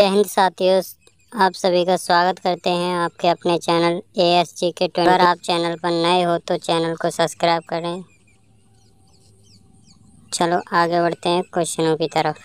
जय हिंद साथियों, आप सभी का स्वागत करते हैं आपके अपने चैनल ASGK20। अगर आप चैनल पर नए हो तो चैनल को सब्सक्राइब करें। चलो आगे बढ़ते हैं क्वेश्चनों की तरफ।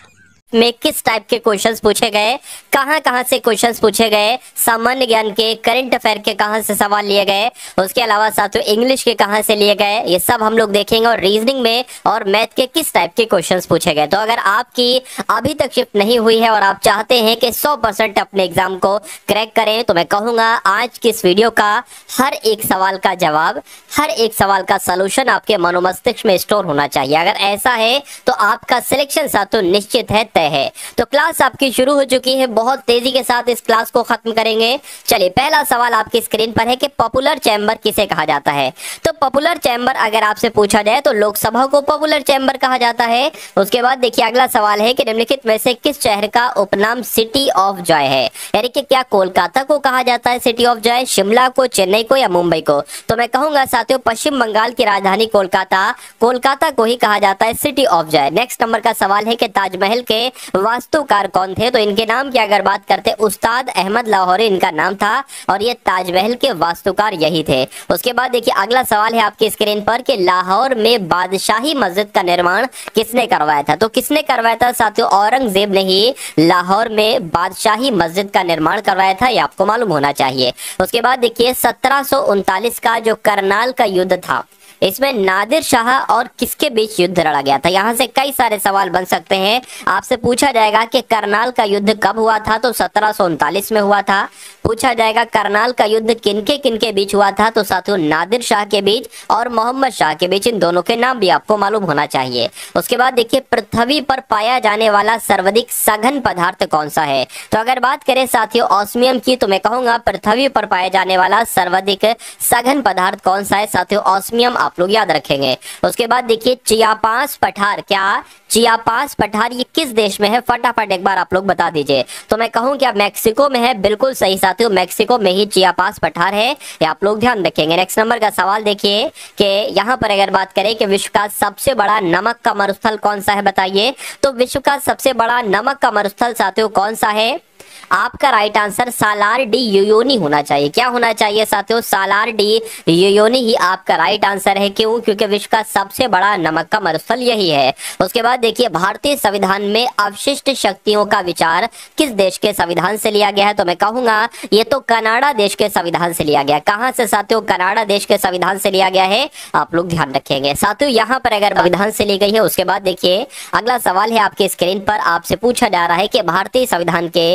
में किस टाइप के क्वेश्चंस पूछे गए, कहां से क्वेश्चंस पूछे गए, सामान्य ज्ञान के, करंट अफेयर के कहां से सवाल लिए गए, उसके अलावा साथियों इंग्लिश के कहां से लिए गए, ये सब हम लोग देखेंगे। और रीजनिंग में और मैथ के किस टाइप के क्वेश्चंस पूछे गए। तो अगर आपकी अभी तक शिफ्ट नहीं हुई है और आप चाहते हैं कि 100% अपने एग्जाम को क्रैक करें, तो मैं कहूंगा आज की इस वीडियो का हर एक सवाल का जवाब, हर एक सवाल का सलूशन आपके मनोमस्तिष्क में स्टोर होना चाहिए। अगर ऐसा है तो आपका सिलेक्शन साथियों निश्चित है, है। तो क्लास आपकी शुरू हो चुकी है, बहुत तेजी के साथ इस क्लास को खत्म करेंगे। चलिए पहला सवाल आपकी स्क्रीन पर है कि पॉपुलर चैम्बर किसे कहा जाता है। तो पॉपुलर चैम्बर अगर आपसे पूछा जाए तो लोकसभा को पॉपुलर चैम्बर कहा जाता है। उसके बाद देखिए अगला सवाल है कि निम्नलिखित में से किस शहर का उपनाम सिटी ऑफ जॉय है। यानी कि क्या कोलकाता को कहा जाता है सिटी ऑफ जॉय, शिमला को, चेन्नई को या मुंबई को। तो मैं कहूंगा साथियों पश्चिम बंगाल की राजधानी कोलकाता को ही कहा जाता है city of Joy. Next number का सवाल है कि ताजमहल के वास्तुकार कौन थे। तो इनके नाम की अगर बात करते उस्ताद अहमद लाहौरी इनका नाम था और ये ताजमहल के वास्तुकार यही थे। उसके बाद देखिए अगला सवाल है आपकी स्क्रीन पर कि लाहौर में बादशाही मस्जिद का निर्माण किसने करवाया था। तो किसने करवाया था साथियों, औरंगजेब ने ही लाहौर में बादशाही मस्जिद का निर्माण करवाया था, ये आपको मालूम होना चाहिए। उसके बाद देखिए 1739 का जो करनाल का युद्ध था, इसमें नादिर शाह और किसके बीच युद्ध लड़ा गया था। यहां से कई सारे सवाल बन सकते हैं। आपसे पूछा जाएगा कि करनाल का युद्ध कब हुआ था, तो 1739 में हुआ था। पूछा जाएगा करनाल का युद्ध किनके बीच हुआ था, तो साथियों नादिर शाह के बीच और मोहम्मद शाह के बीच। इन दोनों के नाम भी आपको मालूम होना चाहिए। उसके बाद देखिए पृथ्वी पर पाया जाने वाला सर्वाधिक सघन पदार्थ कौन सा है। तो अगर बात करें साथियों ऑस्मियम की, तो मैं कहूंगा पृथ्वी पर पाया जाने वाला सर्वाधिक सघन पदार्थ कौन सा है साथियों, ऑस्मियम आप लोग याद रखेंगे। उसके बाद देखिए चियापास पठार, क्या चियापास पठार ये किस देश में है, फटाफट एक बार आप लोग बता दीजिए। तो मैं कहूं क्या मैक्सिको में है, बिल्कुल सही साथियों, मैक्सिको में ही चियापास पठार है, ये आप लोग ध्यान रखेंगे। नेक्स्ट नंबर का सवाल देखिए कि यहाँ पर अगर बात करें कि विश्व का सबसे बड़ा नमक का मरुस्थल कौन सा है, बताइए। तो विश्व का सबसे बड़ा नमक का मरुस्थल साथियों कौन सा है। आपका राइट आंसर सालार डी यूयोनी होना चाहिए। क्या होना चाहिए साथियों, सालार डी यूयोनी ही आपका राइट आंसर है। क्यों, क्योंकि विश्व का सबसे बड़ा नमक का मरुस्थल यही है। उसके बाद देखिए भारतीय संविधान में अवशिष्ट शक्तियों का विचार किस देश के संविधान से लिया गया है। तो मैं कहूंगा ये तो कनाडा देश के संविधान से लिया गया। कहां से साथियों, कनाडा देश के संविधान से लिया गया है, आप लोग ध्यान रखेंगे। साथियों यहाँ पर अगर संविधान से ली गई है। उसके बाद देखिए अगला सवाल है आपके स्क्रीन पर, आपसे पूछा जा रहा है कि भारतीय संविधान के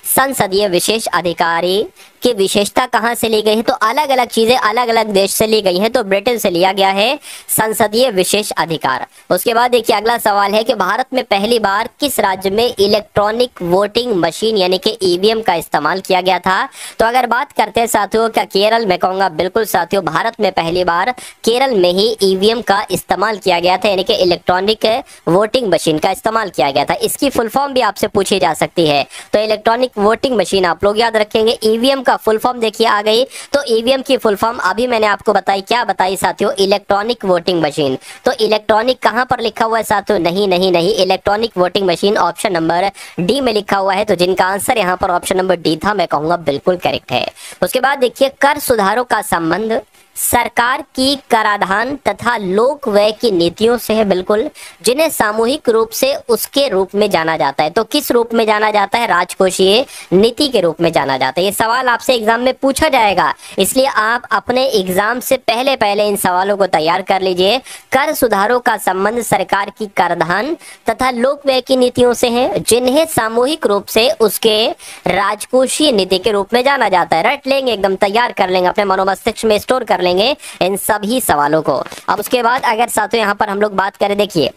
संसदीय विशेष अधिकारी की विशेषता कहां से ली गई है। तो अलग अलग चीजें अलग अलग देश से ली गई हैं, तो ब्रिटेन से लिया गया है संसदीय विशेष अधिकार। उसके बाद देखिए अगला सवाल है कि भारत में पहली बार किस राज्य में इलेक्ट्रॉनिक वोटिंग मशीन यानी कि ईवीएम का इस्तेमाल किया गया था। तो अगर बात करते हैं साथियों क्या केरल में, कहूंगा बिल्कुल साथियों भारत में पहली बार केरल में ही ईवीएम का इस्तेमाल किया गया था, यानी कि इलेक्ट्रॉनिक वोटिंग मशीन का इस्तेमाल किया गया था। इसकी फुल फॉर्म भी आपसे पूछी जा सकती है, तो इलेक्ट्रॉनिक वोटिंग मशीन आप लोग याद रखेंगे। ईवीएम का फुल फॉर्म देखिए आ गई, तो ईवीएम की फुल फॉर्म अभी मैंने आपको बताई, क्या बताई साथियों, इलेक्ट्रॉनिक वोटिंग मशीन। तो इलेक्ट्रॉनिक कहां पर लिखा हुआ है साथियों, नहीं, electronic voting machine option number D में लिखा हुआ है। तो जिनका आंसर यहां पर ऑप्शन नंबर डी था, मैं कहूंगा बिल्कुल करेक्ट है। उसके बाद देखिए कर सुधारों का संबंध सरकार की कराधान तथा लोक व्यय की नीतियों से है, बिल्कुल, जिन्हें सामूहिक रूप से उसके रूप में जाना जाता है। तो किस रूप में जाना जाता है, राजकोषीय नीति के रूप में जाना जाता है। ये सवाल आपसे एग्जाम में पूछा जाएगा, इसलिए आप अपने एग्जाम से पहले इन सवालों को तैयार कर लीजिए। कर सुधारों का संबंध सरकार की कराधान तथा लोक व्यय की नीतियों से है, जिन्हें सामूहिक रूप से उसके राजकोषीय नीति के रूप में जाना जाता है। रट लेंगे, एकदम तैयार कर लेंगे, अपने मनोमस्तिष्क में स्टोर कर लेंगे इन सभी सवालों को। अब उसके बाद अगर साथियों यहां पर हम लोग बात करें, देखिए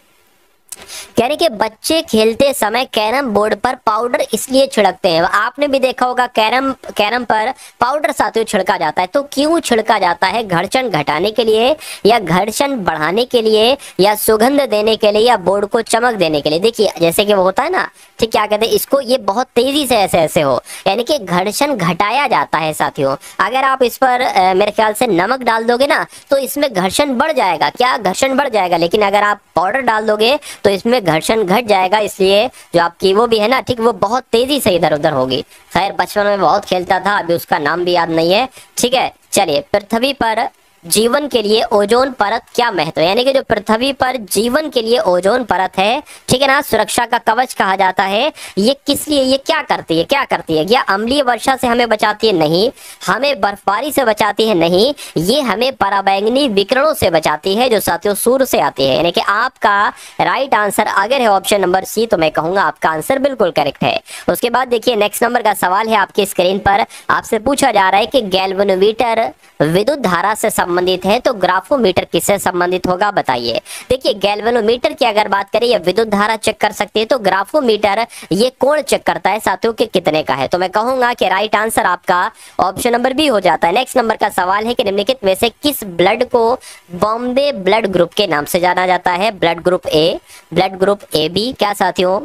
कह रहे कि बच्चे खेलते समय कैरम बोर्ड पर पाउडर इसलिए छिड़कते हैं। आपने भी देखा होगा कैरम पर पाउडर साथियों छिड़का जाता है। तो क्यों छिड़का जाता है, घर्षण घटाने के लिए या घर्षण बढ़ाने के लिए या सुगंध देने के लिए या बोर्ड को चमक देने के लिए। देखिए जैसे कि वो होता है ना, ठीक, क्या कहते हैं इसको, ये बहुत तेजी से ऐसे हो, यानी कि घर्षण घटाया जाता है साथियों। अगर आप इस पर मेरे ख्याल से नमक डाल दोगे ना तो इसमें घर्षण बढ़ जाएगा, क्या घर्षण बढ़ जाएगा। लेकिन अगर आप पाउडर डाल दोगे तो इसमें घर्षण घट जाएगा, इसलिए जो आपकी वो भी है ना, ठीक, वो बहुत तेजी से इधर उधर होगी। खैर बचपन में बहुत खेलता था, अभी उसका नाम भी याद नहीं है, ठीक है। चलिए, पृथ्वी पर जीवन के लिए ओजोन परत क्या महत्व है, यानी कि जो पृथ्वी पर जीवन के लिए ओजोन परत है, ठीक है ना, सुरक्षा का कवच कहा जाता है। ये किस लिए, ये क्या करती है, क्या करती है? क्या अम्लीय वर्षा से हमें बचाती है? नहीं। हमें बर्फबारी से बचाती है? नहीं। ये हमें पराबैंगनी विकिरणों से बचाती है, जो साथियों सूर्य से आती है। यानी कि आपका राइट आंसर अगर है ऑप्शन नंबर सी, तो मैं कहूंगा आपका आंसर बिल्कुल करेक्ट है। उसके बाद देखिए नेक्स्ट नंबर का सवाल है आपकी स्क्रीन पर, आपसे पूछा जा रहा है कि गैल्वेनोमीटर विद्युत धारा से संबंधित है, तो ग्राफोमीटर किससे संबंधित होगा, बताइए। देखिए गैल्वेनोमीटर की अगर बात करें, ये विद्युत धारा चेक कर सकते हैं, तो ग्राफोमीटर ये कोण चेक करता है साथियों कि कितने का है। तो मैं कहूंगा कि राइट आंसर आपका ऑप्शन नंबर बी हो जाता है। नेक्स्ट नंबर का सवाल है कि निम्नलिखित में से किस ब्लड को बॉम्बे ब्लड ग्रुप के नाम से जाना जाता है? Blood group A, blood group A B, क्या साथियों?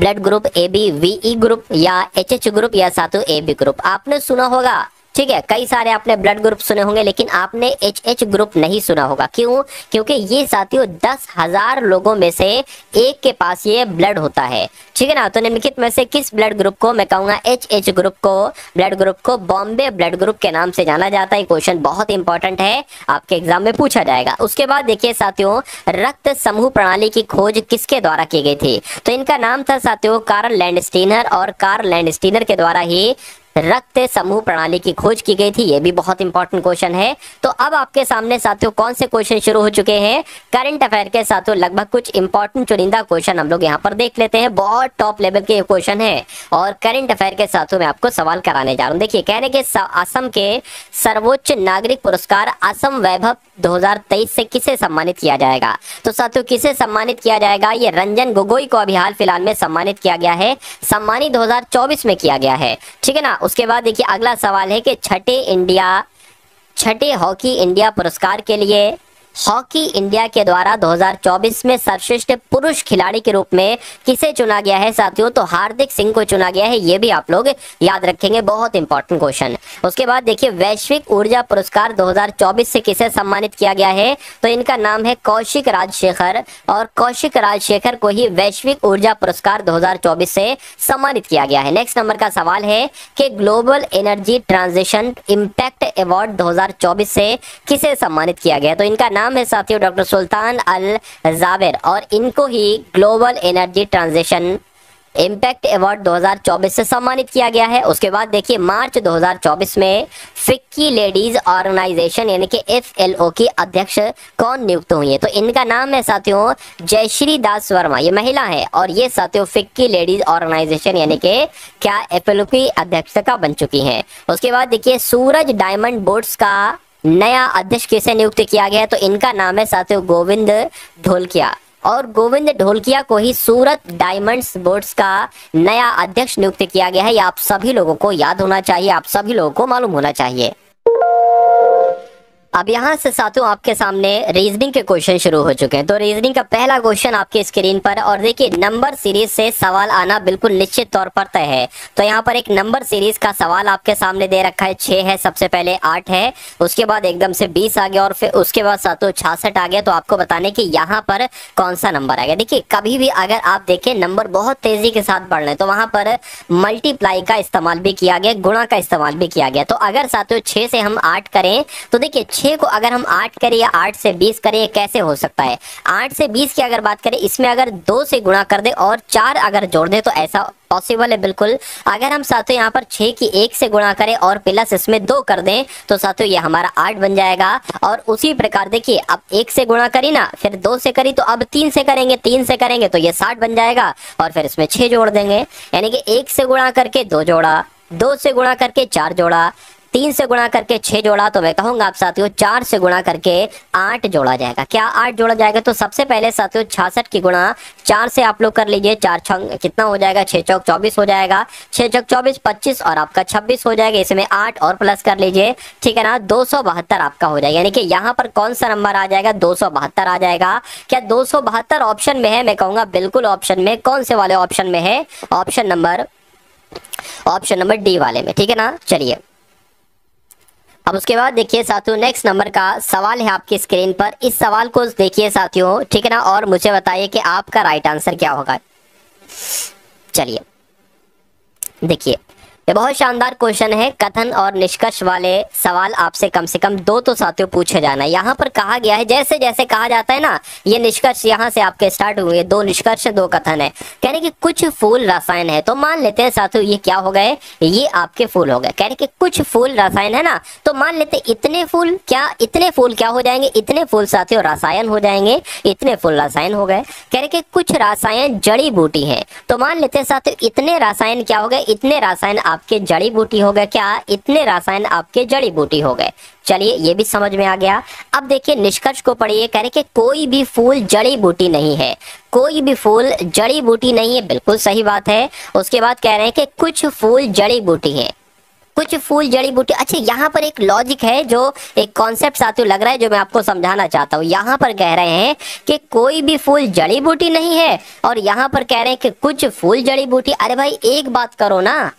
ब्लड ग्रुप ए बी, वीई ग्रुप या एचएच ग्रुप या साथियों ए बी ग्रुप। आपने सुना होगा, ठीक है, कई सारे आपने ब्लड ग्रुप सुने होंगे, लेकिन आपने एच ग्रुप नहीं सुना होगा। क्यों? क्योंकि ये साथियों 10,000 लोगों में से एक के पास ये ब्लड होता है, ठीक है ना। तो निम्नलिखित में से किस ब्लड ग्रुप को, मैं कहूंगा एच ग्रुप को, ब्लड ग्रुप को बॉम्बे ब्लड ग्रुप के नाम से जाना जाता है। क्वेश्चन बहुत इंपॉर्टेंट है, आपके एग्जाम में पूछा जाएगा। उसके बाद देखिए साथियों, रक्त समूह प्रणाली की खोज किसके द्वारा की गई थी? तो इनका नाम था साथियों कार्ल लैंडस्टीनर, और कार्ल लैंडस्टीनर के द्वारा ही रक्त समूह प्रणाली की खोज की गई थी। ये भी बहुत इंपॉर्टेंट क्वेश्चन है। तो अब आपके सामने साथियों कौन से क्वेश्चन शुरू हो चुके हैं? करंट अफेयर के साथियों लगभग कुछ इंपॉर्टेंट चुनिंदा क्वेश्चन हम लोग यहाँ पर देख लेते हैं। बहुत टॉप लेवल के क्वेश्चन है, और करंट अफेयर के साथियों में आपको सवाल कराने जा रहा हूँ। देखिए कहने के असम के सर्वोच्च नागरिक पुरस्कार असम वैभव 2023 से किसे सम्मानित किया जाएगा? तो साथियों किसे सम्मानित किया जाएगा? ये रंजन गोगोई को अभी हाल फिलहाल में सम्मानित किया गया है, सम्मानित 2024 में किया गया है, ठीक है ना। उसके बाद देखिए अगला सवाल है कि छठे हॉकी इंडिया पुरस्कार के लिए हॉकी इंडिया के द्वारा 2024 में सर्वश्रेष्ठ पुरुष खिलाड़ी के रूप में किसे चुना गया है साथियों? तो हार्दिक सिंह को चुना गया है। ये भी आप लोग याद रखेंगे, बहुत इंपॉर्टेंट क्वेश्चन। उसके बाद देखिए वैश्विक ऊर्जा पुरस्कार 2024 से किसे सम्मानित किया गया है? तो इनका नाम है कौशिक राजशेखर, और कौशिक राजशेखर को ही वैश्विक ऊर्जा पुरस्कार 2024 से सम्मानित किया गया है। नेक्स्ट नंबर का सवाल है कि global energy transition impact award 2024 से किसे सम्मानित किया गया? तो इनका नाम है साथियों डॉक्टर सुल्तान अल जाबिर, और इनको ही global energy transition impact award 2024 से सम्मानित किया गया है। उसके बाद देखिए मार्च 2024 में फिक्की लेडीज ऑर्गेनाइजेशन यानी कि FLO की अध्यक्ष कौन नियुक्त हुई है? तो इनका नाम है साथियों जयश्री दास वर्मा, ये महिला है, और ये साथियों फिक्की लेडीज ऑर्गेनाइजेशन यानी कि क्या FLO की अध्यक्षता बन चुकी हैं। उसके बाद देखिए सूरज डायमंड बोर्ड्स का नया अध्यक्ष किसे नियुक्त किया गया है? तो इनका नाम है साथियों गोविंद ढोलकिया, और गोविंद ढोलकिया को ही सूरत डायमंड्स बोर्ड्स का नया अध्यक्ष नियुक्त किया गया है। ये आप सभी लोगों को याद होना चाहिए, आप सभी लोगों को मालूम होना चाहिए। अब यहाँ से साथियों आपके सामने रीजनिंग के क्वेश्चन शुरू हो चुके हैं। तो रीजनिंग का पहला क्वेश्चन आपके स्क्रीन पर, और देखिए नंबर सीरीज से सवाल आना बिल्कुल निश्चित तौर पर तय है। तो यहाँ पर एक नंबर सीरीज का सवाल आपके सामने दे रखा है, 6 है, सबसे पहले 8 है, उसके बाद एकदम से 20 आ गया, और फिर उसके बाद साथियों 66 आ गया। तो आपको बताने कि यहाँ पर कौन सा नंबर आएगा। देखिए कभी भी अगर आप देखें नंबर बहुत तेजी के साथ बढ़ रहे हैं, तो वहां पर मल्टीप्लाई का इस्तेमाल भी किया गया, गुणा का इस्तेमाल भी किया गया। तो अगर साथियों 6 से हम 8 करें, तो देखिए 6 को अगर हम 8 करें या 8 से 20 करें, कैसे हो सकता है? 8 से 20 की अगर बात करें, इसमें अगर 2 से गुणा कर दे और 4 अगर जोड़ दे, तो ऐसा पॉसिबल है बिल्कुल। अगर हम साथियों यहाँ पर 6 की 1 से गुणा करें और प्लस इसमें 2 कर दें, तो साथियों ये हमारा 8 बन जाएगा। और उसी प्रकार देखिए अब 1 से गुणा करी ना, फिर 2 से करी, तो अब 3 से करेंगे, 3 से करेंगे तो ये 60 बन जाएगा, और फिर इसमें 6 जोड़ देंगे। यानी कि 1 से गुणा करके 2 जोड़ा, 2 से गुणा करके 4 जोड़ा, 3 से गुणा करके 6 जोड़ा, तो मैं कहूंगा आप साथियों 4 से गुणा करके 8 जोड़ा जाएगा। क्या 8 जोड़ा जाएगा? तो सबसे पहले साथियों 66 की गुणा 4 से आप लोग कर लीजिए, 4 छंग कितना हो जाएगा? 6 चौक 24 हो जाएगा, 6 चौक 24 25, और आपका 26 हो जाएगा। इसमें 8 और प्लस कर लीजिए, ठीक है ना, 272 आपका हो जाएगा। यानी कि यहाँ पर कौन सा नंबर आ जाएगा? 272 आ जाएगा। क्या 272 ऑप्शन में है? मैं कहूंगा बिल्कुल ऑप्शन में। कौन से वाले ऑप्शन में है? ऑप्शन नंबर डी वाले में, ठीक है ना। चलिए अब उसके बाद देखिए साथियों, नेक्स्ट नंबर का सवाल है आपकी स्क्रीन पर। इस सवाल को देखिए साथियों, ठीक है ना, और मुझे बताइए कि आपका राइट आंसर क्या होगा। चलिए देखिए, ये बहुत शानदार क्वेश्चन है। कथन और निष्कर्ष वाले सवाल आपसे कम से कम 2 तो साथियों पूछे जाना है। यहाँ पर कहा गया है, जैसे जैसे कहा जाता है ना, ये निष्कर्ष यहाँ से आपके स्टार्ट हुए, 2 निष्कर्ष 2 कथन है। कहने कि कुछ फूल रसायन है, तो मान लेते हैं साथियों ये क्या हो गए, ये आपके फूल हो गए। कहने कि कुछ फूल रसायन है ना, तो मान लेते इतने फूल क्या हो जाएंगे, इतने फूल साथियों रसायन हो जाएंगे, इतने फूल रसायन हो गए। कहने कि कुछ रसायन जड़ी बूटी है, तो मान लेते हैं साथियों इतने रसायन क्या हो गए, इतने रसायन आपके जड़ी बूटी हो गए। क्या, इतने रसायन आपके जड़ी बूटी हो गए। चलिए ये भी समझ में आ गया। अब देखिए निष्कर्ष को पढ़िए। कह रहे कि कोई भी फूल जड़ी बूटी नहीं है, कोई भी फूल जड़ी बूटी नहीं है, बिल्कुल सही बात है। उसके बाद कह रहे हैं कि कुछ फूल जड़ी बूटी है, कुछ फूल जड़ी बूटी। अच्छा, यहाँ पर एक लॉजिक है, जो एक कॉन्सेप्ट साथियों लग रहा है, जो मैं आपको समझाना चाहता हूँ। यहाँ पर कह रहे हैं कि कोई भी फूल जड़ी बूटी नहीं है, और यहाँ पर कह रहे हैं कि कुछ फूल जड़ी बूटी। अरे भाई एक बात करो ना,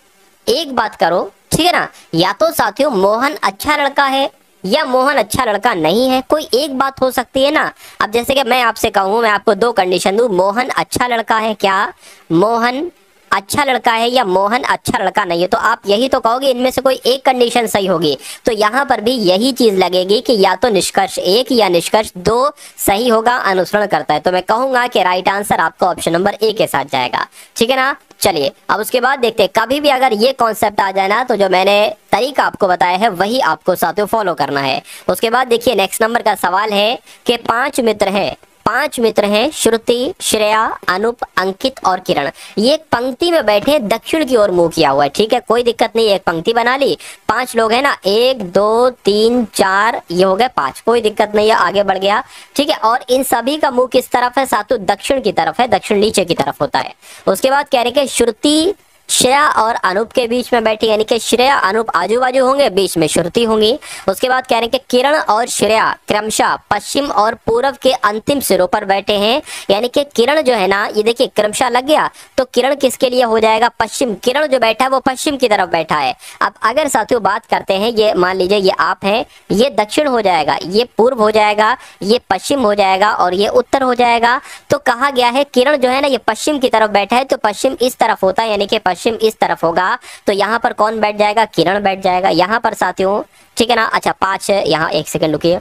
एक बात करो, ठीक है ना। या तो साथियों मोहन अच्छा लड़का है, या मोहन अच्छा लड़का नहीं है, कोई एक बात हो सकती है ना। अब जैसे कि मैं आपसे कहूँ, मैं आपको 2 कंडीशन दूं, मोहन अच्छा लड़का है, क्या मोहन अच्छा लड़का है, या मोहन अच्छा लड़का नहीं है, तो आप यही तो कहोगे इनमें से कोई एक कंडीशन सही होगी। तो यहाँ पर भी यही चीज लगेगी कि या तो निष्कर्ष 1 या निष्कर्ष 2 सही होगा, अनुसरण करता है। तो मैं कहूंगा कि राइट आंसर आपका ऑप्शन नंबर ए के साथ जाएगा, ठीक है ना। चलिए अब उसके बाद देखते हैं, कभी भी अगर ये कॉन्सेप्ट आ जाए ना, तो जो मैंने तरीका आपको बताया है वही आपको साथियों फॉलो करना है। उसके बाद देखिए नेक्स्ट नंबर का सवाल है कि 5 मित्र हैं, 5 मित्र हैं, श्रुति, श्रेया, अनूप, अंकित और किरण। ये एक पंक्ति में बैठे दक्षिण की ओर मुंह किया हुआ है, ठीक है, कोई दिक्कत नहीं, एक पंक्ति बना ली, 5 लोग हैं ना, 1 2 3 4, ये हो गए 5, कोई दिक्कत नहीं है, आगे बढ़ गया, ठीक है। और इन सभी का मुंह किस तरफ है साथियों, दक्षिण की तरफ है, दक्षिण नीचे की तरफ होता है। उसके बाद कह रहे कि श्रुति श्रेया और अनूप के बीच में बैठी, यानी कि श्रेया अनूप आजू बाजू होंगे, बीच में श्रुति होंगी। उसके बाद कह रहे हैं कि किरण और श्रेया क्रमशः पश्चिम और पूर्व के अंतिम सिरों पर बैठे हैं, यानी कि किरण जो है ना, ये देखिए क्रमशः लग गया, तो किरण किसके लिए हो जाएगा, पश्चिम। किरण जो बैठा है वो पश्चिम की तरफ बैठा है। अब अगर साथियों बात करते हैं, ये मान लीजिए ये आप हैं, ये दक्षिण हो जाएगा, ये पूर्व हो जाएगा, ये पश्चिम हो जाएगा, और ये उत्तर हो जाएगा। तो कहा गया है किरण जो है ना, ये पश्चिम की तरफ बैठा है, तो पश्चिम इस तरफ होता है, यानी कि पश्चिम इस तरफ होगा। तो यहाँ पर कौन बैठ जाएगा, किरण बैठ जाएगा यहाँ पर साथियों, ठीक है ना। अच्छा 5, यहाँ 1 सेकंड रुकिए,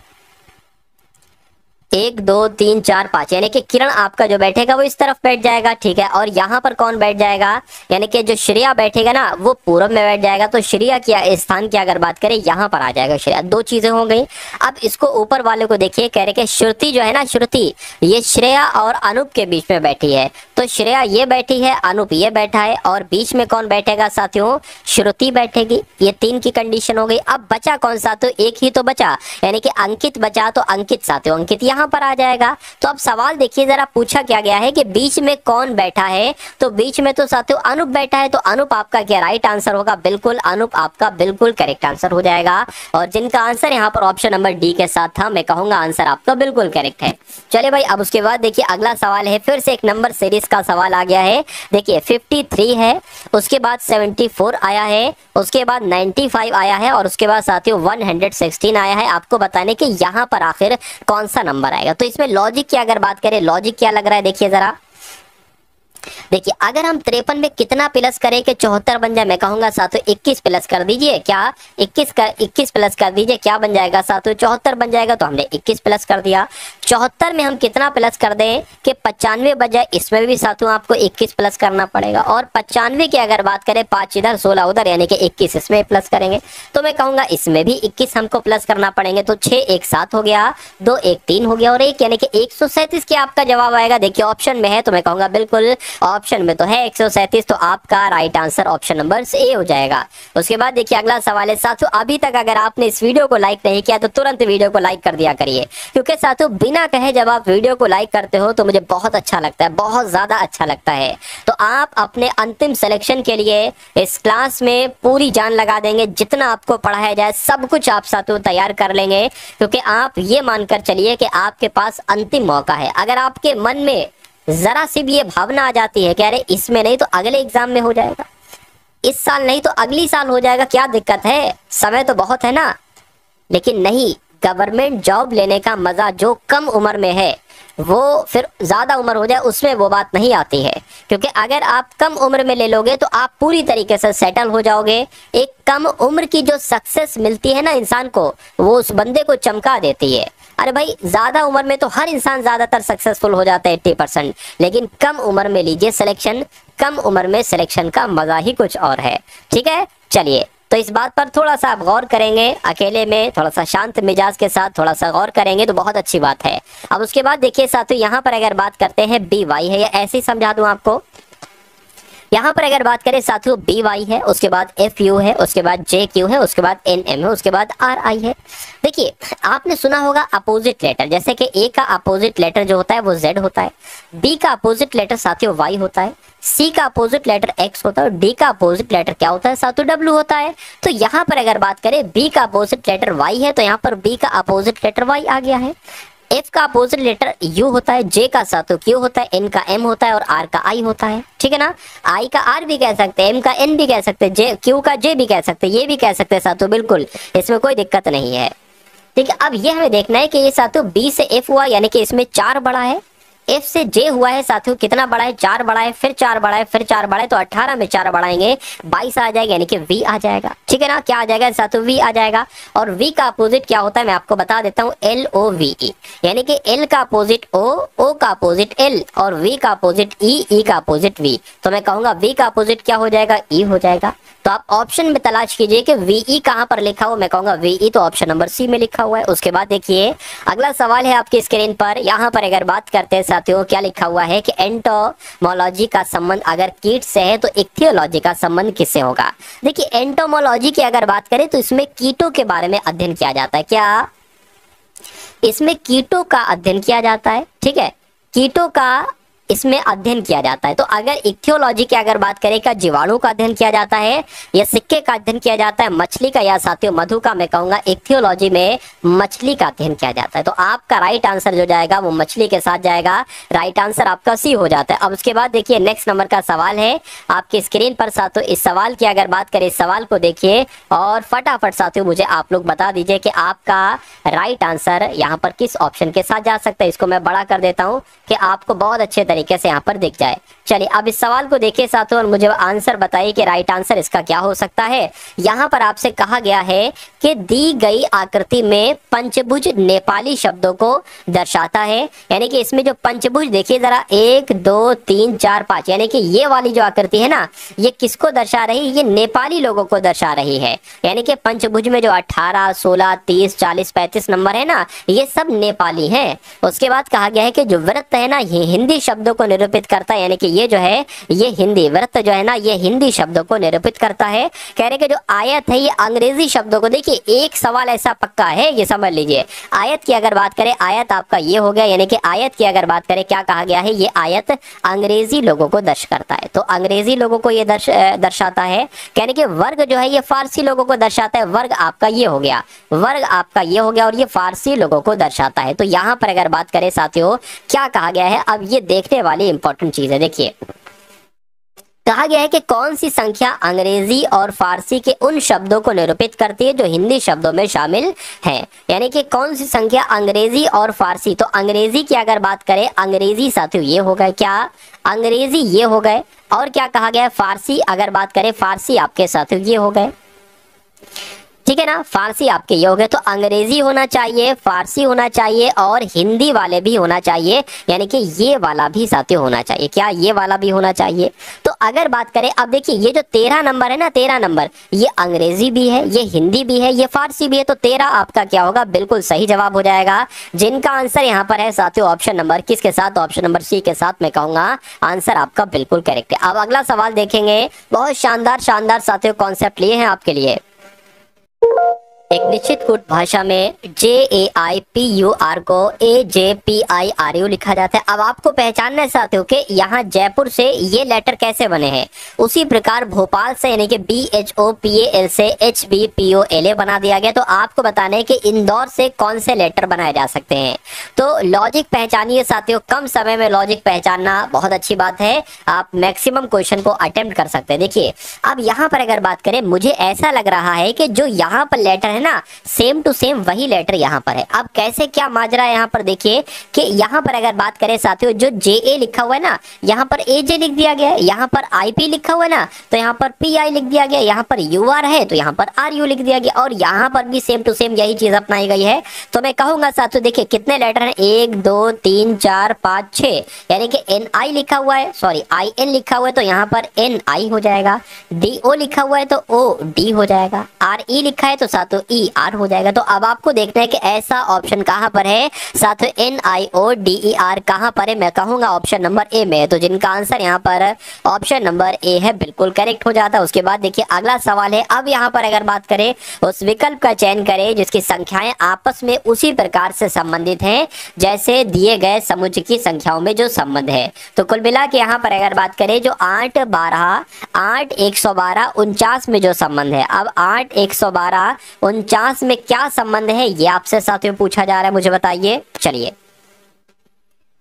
1 2 3 4 5, यानी कि किरण आपका जो बैठेगा वो इस तरफ बैठ जाएगा, ठीक है। और यहाँ पर कौन बैठ जाएगा, यानी कि जो श्रेया बैठेगा ना वो पूर्व में बैठ जाएगा। तो श्रेया की स्थान की अगर बात करें, यहाँ पर आ जाएगा श्रेया। 2 चीजें हो गई। अब इसको ऊपर वाले को देखिए, कह रहे कि श्रुति जो है ना, श्रुति ये श्रेया और अनूप के बीच में बैठी है, तो श्रेया ये बैठी है, अनूप ये बैठा है, और बीच में कौन बैठेगा साथियों, श्रुति बैठेगी। ये 3 की कंडीशन हो गई। अब बचा कौन साथियों, एक ही तो बचा, यानी कि अंकित बचा, तो अंकित साथियों अंकित यहाँ पर आ जाएगा। तो अब सवाल देखिए जरा, पूछा क्या गया है कि बीच में कौन बैठा है, तो बीच में तो साथियों अनूप बैठा है, तो अनूप आपका क्या राइट आंसर होगा, बिल्कुल अनूप आपका बिल्कुल करेक्ट आंसर हो जाएगा। और जिनका आंसर यहाँ पर ऑप्शन नंबर डी के साथ था, मैं कहूंगा आंसर आपका बिल्कुल करेक्ट है। चलिए भाई, अब उसके बाद देखिए अगला सवाल है, फिर से एक नंबर सीरीज का सवाल आ गया है। देखिए 53 है, उसके बाद 74 आया है, उसके बाद 95 आया है, और उसके बाद साथियों 116 आया है। आपको बताने कि यहाँ पर आखिर कौन सा नंबर आएगा। तो इसमें लॉजिक की अगर बात करें, लॉजिक क्या लग रहा है, देखिए जरा, देखिए अगर हम 53 में कितना प्लस करें कि 74 बन जाए, मैं कहूंगा साथियों 21 प्लस कर दीजिए। क्या 21 प्लस कर दीजिए, क्या बन जाएगा साथियों, 74 बन जाएगा। तो हमने 21 प्लस कर दिया। 74 में हम कितना प्लस कर दें कि 95 बजाय, इसमें भी साथियों आपको 21 प्लस करना पड़ेगा। और 95 की अगर बात करें, 5 इधर 16 उधर, यानी कि 21 इसमें प्लस करेंगे, तो मैं कहूंगा इसमें भी 21 हमको प्लस करना पड़ेंगे। तो 6 1 7 हो गया, 2 1 3 हो गया, और 1 यानी कि 137 की आपका जवाब आएगा। देखिए ऑप्शन में है, तो मैं कहूंगा बिल्कुल ऑप्शन में तो है 137, तो आपका right answer option number A हो जाएगा। उसके बाद देखिए अगला सवाल है साथियों, अभी तक अगर आपने इस वीडियो को लाइक नहीं किया तो तुरंत वीडियो को लाइक कर दिया करिए, क्योंकि साथियों बिना कहे जब आप वीडियो को लाइक करते हो तो मुझे बहुत अच्छा लगता है, बहुत ज्यादा अच्छा लगता है। तो आप अपने अंतिम सिलेक्शन के लिए इस क्लास में पूरी जान लगा देंगे, जितना आपको पढ़ाया जाए सब कुछ आप साथियों तैयार कर लेंगे, क्योंकि आप ये मानकर चलिए कि आपके पास अंतिम मौका है। अगर आपके मन में जरा सी भी ये भावना आ जाती है कि अरे इसमें नहीं तो अगले एग्जाम में हो जाएगा, इस साल नहीं तो अगली साल हो जाएगा, क्या दिक्कत है, समय तो बहुत है ना, लेकिन नहीं, गवर्नमेंट जॉब लेने का मजा जो कम उम्र में है वो फिर ज्यादा उम्र हो जाए उसमें वो बात नहीं आती है। क्योंकि अगर आप कम उम्र में ले लोगे तो आप पूरी तरीके से सेटल हो जाओगे। एक कम उम्र की जो सक्सेस मिलती है ना इंसान को, वो उस बंदे को चमका देती है। अरे भाई, ज्यादा उम्र में तो हर इंसान ज्यादातर सक्सेसफुल हो जाता है 80%, लेकिन कम उम्र में लीजिए सिलेक्शन, कम उम्र में सिलेक्शन का मजा ही कुछ और है। ठीक है, चलिए, तो इस बात पर थोड़ा सा आप गौर करेंगे, अकेले में थोड़ा सा शांत मिजाज के साथ थोड़ा सा गौर करेंगे तो बहुत अच्छी बात है। अब उसके बाद देखिए साथियों, यहाँ पर अगर बात करते हैं बी वाई है, या ऐसे ही समझा दूं आपको। यहाँ पर अगर बात करें साथियों, बी वाई है, उसके बाद एफ यू है, उसके बाद जे क्यू है, उसके बाद एन एम है, उसके बाद आर आई है। देखिए, आपने सुना होगा अपोजिट लेटर, जैसे कि ए का अपोजिट लेटर जो होता है वो जेड होता है, बी का अपोजिट लेटर साथियों वाई होता है, सी का अपोजिट लेटर एक्स होता है और डी का अपोजिट लेटर क्या होता है साथियों, डब्ल्यू होता है। तो यहाँ पर अगर बात करें बी का अपोजिट लेटर वाई है, तो यहाँ पर बी का अपोजिट लेटर वाई आ गया है। एफ का अपोजिट लेटर यू होता है, जे का साथियों क्यू होता है, एन का एम होता है और आर का आई होता है। ठीक है ना, आई का आर भी कह सकते हैं, एम का एन भी कह सकते हैं, जे क्यू का जे भी कह सकते हैं, ये भी कह सकते हैं साथियों, बिल्कुल इसमें कोई दिक्कत नहीं है। ठीक है, अब ये हमें देखना है कि ये साथियों बी से एफ हुआ, यानी कि इसमें 4 बड़ा है, एफ से जे हुआ है साथियों कितना बड़ा है, 4 बड़ा है, फिर 4 बड़ा है, फिर 4 बड़ा है, तो 18 में 4 बढ़ाएंगे 22 आ जाएगा, यानी कि वी आ जाएगा। ठीक है ना, क्या आ जाएगा साथियों, वी आ जाएगा। और वी का अपोजिट क्या होता है मैं आपको बता देता हूँ, एल ओ वी ई, यानी कि एल का अपोजिट ओ का अपोजिट एल और वी का अपोजिट ई का अपोजिट वी। तो मैं कहूंगा वी का अपोजिट क्या हो जाएगा, ई हो जाएगा। तो आप ऑप्शन में तलाश कीजिए कि वीई कहां पर लिखा हुआ, मैं कहूंगा वीई तो ऑप्शन नंबर सी में लिखा हुआ है। उसके बाद देखिए अगला सवाल है आपकी स्क्रीन पर, यहां पर अगर बात करते हैं साथियों, क्या लिखा हुआ है कि एंटोमोलॉजी का संबंध अगर कीट से है तो इक्थियोलॉजी का संबंध किससे होगा। देखिए, एंटोमोलॉजी की अगर बात करें तो इसमें कीटों के बारे में अध्ययन किया जाता है। क्या इसमें कीटों का अध्ययन किया जाता है? ठीक है, कीटों का इसमें अध्ययन किया जाता है। तो अगर इक्थियोलॉजी की अगर बात करें, क्या जीवाणु का अध्ययन किया जाता है या सिक्के का अध्ययन किया जाता है, मछली का या साथियों मधु का, मैं कहूंगा इक्थियोलॉजी में मछली का अध्ययन किया जाता है। तो आपका राइट आंसर जो जाएगा वो मछली के साथ जाएगा, राइट आंसर आपका सी हो जाता है। अब उसके बाद देखिए नेक्स्ट नंबर का सवाल है आपकी स्क्रीन पर साथियों। इस सवाल की अगर बात करें, इस सवाल को देखिए और फटाफट साथियों मुझे आप लोग बता दीजिए कि आपका राइट आंसर यहाँ पर किस ऑप्शन के साथ जा सकता है। इसको मैं बड़ा कर देता हूँ कि आपको बहुत अच्छे तरीके से यहाँ पर दिख जाए। चलिए, अब इस सवाल को देखिए साथियों और मुझे आंसर बताइए कि राइट आंसर इसका क्या हो सकता है। यहाँ पर आपसे कहा गया है कि दी गई आकृति में पंचभुज नेपाली शब्दों को दर्शाता है, यानी कि इसमें जो पंचभुज देखिए जरा 1 2 3 4 5, यानी कि ये वाली जो आकृति है ना, ये किसको दर्शा रही है, ये नेपाली लोगों को दर्शा रही है। यानी कि पंचभुज में जो 18 16 30 40 35 नंबर है ना, ये सब नेपाली हैं। उसके बाद कहा गया है कि जो वृत्त है ना, ये हिंदी शब्दों को निरूपित करता है, यानी कि ये जो है ये हिंदी वृत्त जो है ना, ये हिंदी शब्दों को निरूपित करता है। कह रहे कि जो आयत है ये अंग्रेजी शब्दों को, देखिए एक सवाल ऐसा पक्का है, ये समझ लीजिए। आयत की अगर बात करें, आयत आपका ये हो गया, यानी कि आयत की अगर बात करें क्या कहा गया है, ये आयत अंग्रेजी लोगों को दर्श करता है। तो अंग्रेजी लोगों को ये दर्शाता है। कहने कि वर्ग जो है ये फारसी लोगों को दर्शाता है, वर्ग आपका ये हो गया, वर्ग आपका ये हो गया और ये फारसी लोगों को दर्शाता है। तो यहाँ पर अगर बात करें साथियों क्या कहा गया है, अब ये देखने वाली इंपॉर्टेंट चीज है। देखिए कहा गया है कि कौन सी संख्या अंग्रेजी और फारसी के उन शब्दों को निरूपित करती है जो हिंदी शब्दों में शामिल हैं, यानी कि कौन सी संख्या अंग्रेजी और फारसी। तो अंग्रेजी की अगर बात करें, अंग्रेजी साथियों ये हो गए, क्या अंग्रेजी ये हो गए, और क्या कहा गया है फारसी, अगर बात करें फारसी आपके साथियों ये हो गए। ठीक है ना, फारसी आपके ये हो गए। तो अंग्रेजी होना चाहिए, फारसी होना चाहिए और हिंदी वाले भी होना चाहिए, यानी कि ये वाला भी साथियों होना चाहिए। क्या ये वाला भी होना चाहिए। तो अगर बात करें, अब देखिए ये जो 13 नंबर है ना, 13 नंबर ये अंग्रेजी भी है, ये हिंदी भी है, ये फारसी भी है। तो 13 आपका क्या होगा, बिल्कुल सही जवाब हो जाएगा, जिनका आंसर यहाँ पर है साथियों ऑप्शन नंबर किसके साथ, ऑप्शन नंबर सी के साथ। मैं कहूंगा आंसर आपका बिल्कुल करेक्ट है। अब अगला सवाल देखेंगे, बहुत शानदार शानदार साथियों कॉन्सेप्ट लिए हैं आपके लिए। एक निश्चित कूट भाषा में JAIPUR को AJPIRU लिखा जाता है। अब आपको पहचानना है साथियों कि यहाँ जयपुर से ये लेटर कैसे बने हैं, उसी प्रकार भोपाल से यानी कि BHOPAL से HBPOLA बना दिया गया। तो आपको बताना है कि इंदौर से कौन से लेटर बनाए जा सकते हैं। तो लॉजिक पहचानिए साथियों, कम समय में लॉजिक पहचानना बहुत अच्छी बात है, आप मैक्सिमम क्वेश्चन को अटेम्प्ट कर सकते हैं। देखिए अब यहाँ पर अगर बात करें, मुझे ऐसा लग रहा है कि जो यहाँ पर लेटर है है ना, सेम टू सेम वही लेटर यहाँ पर है। अब कैसे क्या माजरा है यहाँ पर देखिए कि यहाँ पर अगर बात करें साथियों, जो JA लिखा हुआ है ना, यहाँ पर AJ लिख दिया गया है, यहाँ पर IP लिखा हुआ है ना, तो यहाँ पर PI लिख दिया गया, यहाँ पर UR है तो यहाँ पर RU लिख दिया गया, और यहाँ पर भी सेम टू सेम यही चीज अपनाई गई है। तो मैं कहूंगा साथियों देखिए कितने लेटर हैं, 1 2 3 4 5 6, यानी कि NI लिखा हुआ है, सॉरी IN लिखा हुआ है तो यहाँ पर NI हो जाएगा, DO लिखा हुआ है तो OD हो जाएगा, RE लिखा है तो साथियों ER हो जाएगा। तो अब आपको देखना है कि ऐसा ऑप्शन कहां पर है साथियों, NIODER कहां पर है, मैं कहूंगा ऑप्शन नंबर A में है। तो जिनका आंसर यहाँ पर ऑप्शन नंबर A है बिल्कुल करेक्ट हो जाता है। उसके बाद देखिए अगला सवाल है, अब यहाँ पर अगर बात करें उस विकल्प का चयन करें जिसकी संख्याएं आपस में उसी प्रकार से संबंधित हैं जैसे दिए गए समुच्चय की संख्याओं में जो संबंध है। तो कुल मिला के यहाँ पर अगर बात करें जो 8 12 8 112 49 में जो संबंध है, अब 8 112 49 में क्या संबंध है ये आपसे साथियों पूछा जा रहा है, मुझे बताइए। चलिए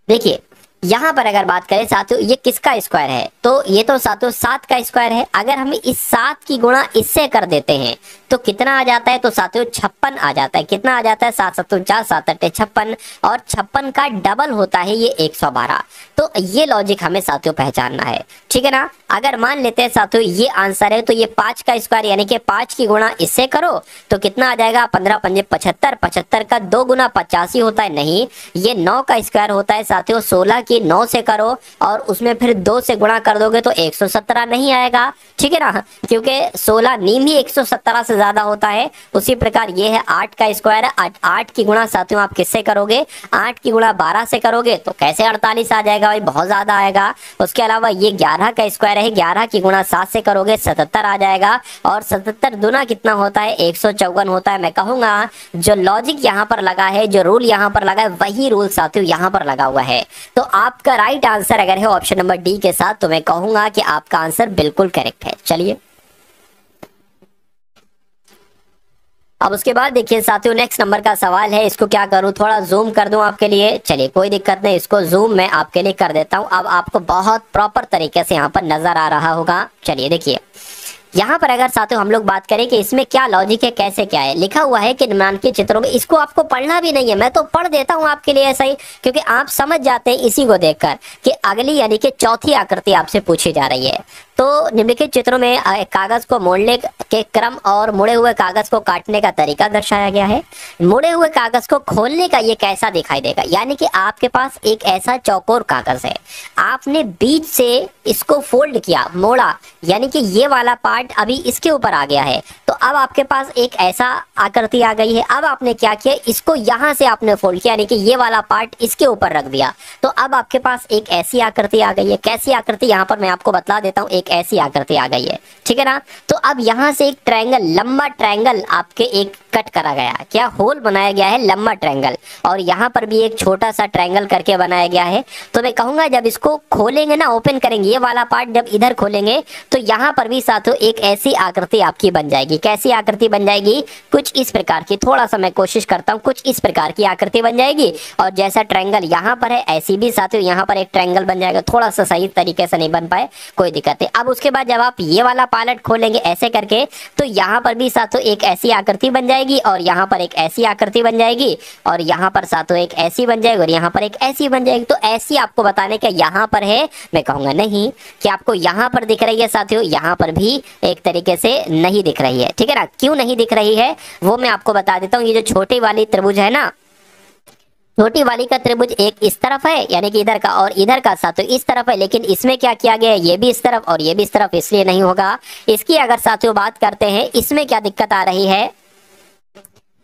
देखिए यहां पर अगर बात करें साथियों ये किसका स्क्वायर है, तो ये तो साथियों 7 का स्क्वायर है। अगर हम इस 7 की गुणा इससे कर देते हैं तो कितना आ जाता है, तो साथियों 56 आ जाता है। कितना आ जाता है, 7 7 49 7 8 56, और 56 का डबल होता है ये 112। तो ये लॉजिक हमें साथियों पहचानना है, ठीक है ना। अगर मान लेते हैं साथियों ये आंसर है तो ये 5 का स्क्वायर यानी कि 5 की गुणा इससे करो तो कितना आ जाएगा, 15 पंजे 75, 75 का 2 गुना 85 होता है, नहीं ये 9 का स्क्वायर होता है साथियों। 16 की 9 से करो और उसमें फिर 2 से गुणा कर दोगे तो 117 नहीं आएगा, ठीक है ना, क्योंकि 16 नीम ही 117 से ज्यादा होता है। उसी प्रकार ये है 8 का स्क्वायर है, 8 की गुणा साथियों आप किससे करोगे, 8 की गुणा 12 से करोगे तो कैसे 48 आ जाएगा भाई, बहुत ज्यादा आएगा। उसके अलावा ये 11 का स्क्वायर है, 11 की गुणा 7 से करोगे 77 आ जाएगा, और 77 दुना कितना होता है, 154 होता है। मैं कहूंगा जो लॉजिक यहाँ पर लगा है, जो रूल यहाँ पर लगा है, वही रूल साथियों यहाँ पर लगा हुआ है। तो आपका राइट आंसर अगर है ऑप्शन नंबर डी के साथ, तो मैं कहूंगा कि आपका आंसर बिल्कुल करेक्ट है। चलिए अब उसके बाद देखिए साथियों नेक्स्ट नंबर का सवाल है, इसको क्या करूं, थोड़ा जूम कर दूं आपके लिए। चलिए कोई दिक्कत नहीं, इसको जूम मैं आपके लिए कर देता हूं। अब आपको बहुत प्रॉपर तरीके से यहाँ पर नजर आ रहा होगा। चलिए देखिए यहाँ पर अगर साथियों हम लोग बात करें कि इसमें क्या लॉजिक है, कैसे क्या है, लिखा हुआ है कि निम्नलिखित चित्रों में, इसको आपको पढ़ना भी नहीं है, मैं तो पढ़ देता हूँ आपके लिए ऐसा ही, क्योंकि आप समझ जाते हैं इसी को देखकर कि अगली यानी कि चौथी आकृति आपसे पूछी जा रही है। तो निम्नलिखित चित्रों में कागज को मोड़ने के क्रम और मुड़े हुए कागज को काटने का तरीका दर्शाया गया है। मुड़े हुए कागज को खोलने का ये कैसा दिखाई देगा, यानी कि आपके पास एक ऐसा चौकोर कागज है, आपने बीच से इसको फोल्ड किया, मोड़ा, यानी कि ये वाला पार्ट अभी इसके ऊपर आ गया है। तो अब आपके पास एक ऐसा आकृति आ गई है। अब आपने क्या किया, इसको यहां से आपने फोल्ड किया, यानी कि ये वाला पार्ट इसके ऊपर रख दिया। तो अब आपके पास एक ऐसी आकृति आ गई है। कैसी आकृति, यहाँ पर मैं आपको बतला देता हूँ, एक ऐसी आकृति आ गई है, ठीक है ना। तो अब यहां से एक ट्रायंगल, लंबा ट्रायंगल आपके एक कट करा गया, क्या होल बनाया गया है, लंबा ट्रायंगल, और यहाँ पर भी एक छोटा सा ट्रायंगल करके बनाया गया है। तो मैं कहूंगा जब इसको खोलेंगे ना, ओपन करेंगे, ये वाला पार्ट जब इधर खोलेंगे तो यहाँ पर भी साथियों एक ऐसी आकृति आपकी बन जाएगी। कैसी आकृति बन जाएगी, कुछ इस प्रकार की, थोड़ा सा मैं कोशिश करता हूँ, कुछ इस प्रकार की आकृति बन जाएगी। और जैसा ट्रायंगल यहाँ पर है ऐसी भी साथियों यहाँ पर एक ट्रायंगल बन जाएगा। थोड़ा सा सही तरीके से नहीं बन पाए, कोई दिक्कत नहीं। अब उसके बाद जब आप ये वाला पायलट खोलेंगे ऐसे करके, तो यहाँ पर भी साथियों एक ऐसी आकृति बन जाएगी, और यहाँ पर एक ऐसी आकृति बन जाएगी, और यहाँ पर साथियों एक ऐसी बन जाएगी, और यहाँ पर एक ऐसी बन जाएगी। तो ऐसी आपको बताने का यहाँ पर है, मैं कहूंगा नहीं कि आपको यहाँ पर दिख रही है साथियों, यहाँ पर भी एक तरीके से नहीं दिख रही है, ठीक है ना। क्यों नहीं दिख रही है वो मैं आपको बता देता हूँ। ये जो छोटी वाली त्रिभुज है ना, छोटी वाली का त्रिभुज एक इस तरफ है, यानी कि इधर का, और इधर का साथियों इस तरफ है, लेकिन इसमें क्या किया गया है, ये भी इस तरफ और ये भी इस तरफ, इसलिए नहीं होगा। इसकी अगर साथियों बात करते हैं, इसमें क्या दिक्कत आ रही है,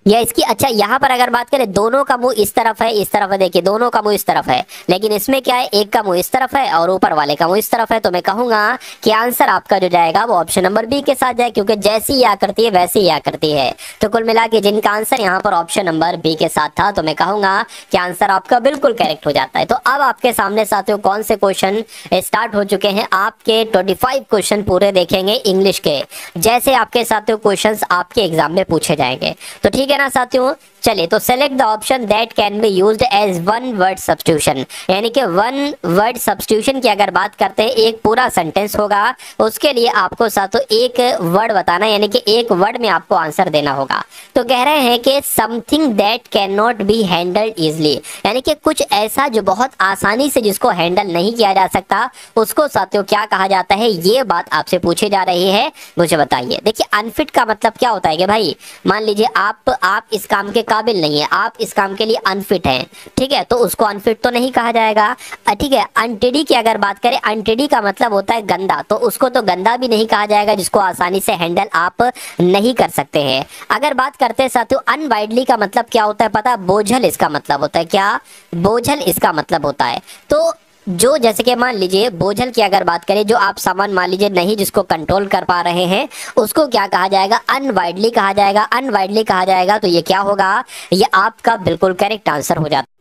या इसकी, अच्छा यहाँ पर अगर बात करें, दोनों का मुंह इस तरफ है, इस तरफ है, देखिए दोनों का मुंह इस तरफ है, लेकिन इसमें क्या है, एक का मुंह इस तरफ है और ऊपर वाले का मुंह इस तरफ है। तो मैं कहूंगा कि आंसर आपका जो जाएगा वो ऑप्शन नंबर बी के साथ जाए, क्योंकि जैसी ये आकृति है वैसी ही आकृति है। तो कुल मिला के जिनका आंसर यहाँ पर ऑप्शन नंबर बी के साथ था, तो मैं कहूंगा कि आंसर आपका बिल्कुल करेक्ट हो जाता है। तो अब आपके सामने साथियों कौन से क्वेश्चन स्टार्ट हो चुके हैं, आपके 25 क्वेश्चन पूरे देखेंगे इंग्लिश के, जैसे आपके साथियों क्वेश्चन आपके एग्जाम में पूछे जाएंगे। तो ठीक है ना साथियों, चलिए, तो select the option that can be used as one word substitution, यानी कि वन वर्ड सब्स्टिट्यूशन की अगर बात करते हैं, एक पूरा सेंटेंस होगा, उसके लिए आपको साथों एक वर्ड बताना, यानी कि एक वर्ड में आपको आंसर देना होगा। तो कह रहे हैं कि something that can not be handled easily, यानी कि कुछ ऐसा जो बहुत आसानी से जिसको हैंडल नहीं किया जा सकता, उसको साथियों क्या कहा जाता है, ये बात आपसे पूछी जा रही है, मुझे बताइए। देखिए, अनफिट का मतलब क्या होता है कि भाई मान लीजिए आप इस काम के काबिल नहीं है, आप इस काम के लिए अनफिट हैं, ठीक है, तो उसको अनफिट तो नहीं कहा जाएगा। ठीक है, अनटेडी की अगर बात करें, अनटेडी का मतलब होता है गंदा, तो उसको तो गंदा भी नहीं कहा जाएगा जिसको आसानी से हैंडल आप नहीं कर सकते हैं। अगर बात करते हैं साथियों अनवाइडली का मतलब क्या होता है पता है, बोझल इसका मतलब होता है, क्या बोझल इसका मतलब होता है। तो जो जैसे कि मान लीजिए बोझल की अगर बात करें, जो आप सामान मान लीजिए नहीं जिसको कंट्रोल कर पा रहे हैं, उसको क्या कहा जाएगा, अनवाइडली कहा जाएगा। अनवाइडली कहा जाएगा तो ये क्या होगा, ये आपका बिल्कुल करेक्ट आंसर हो जाता है।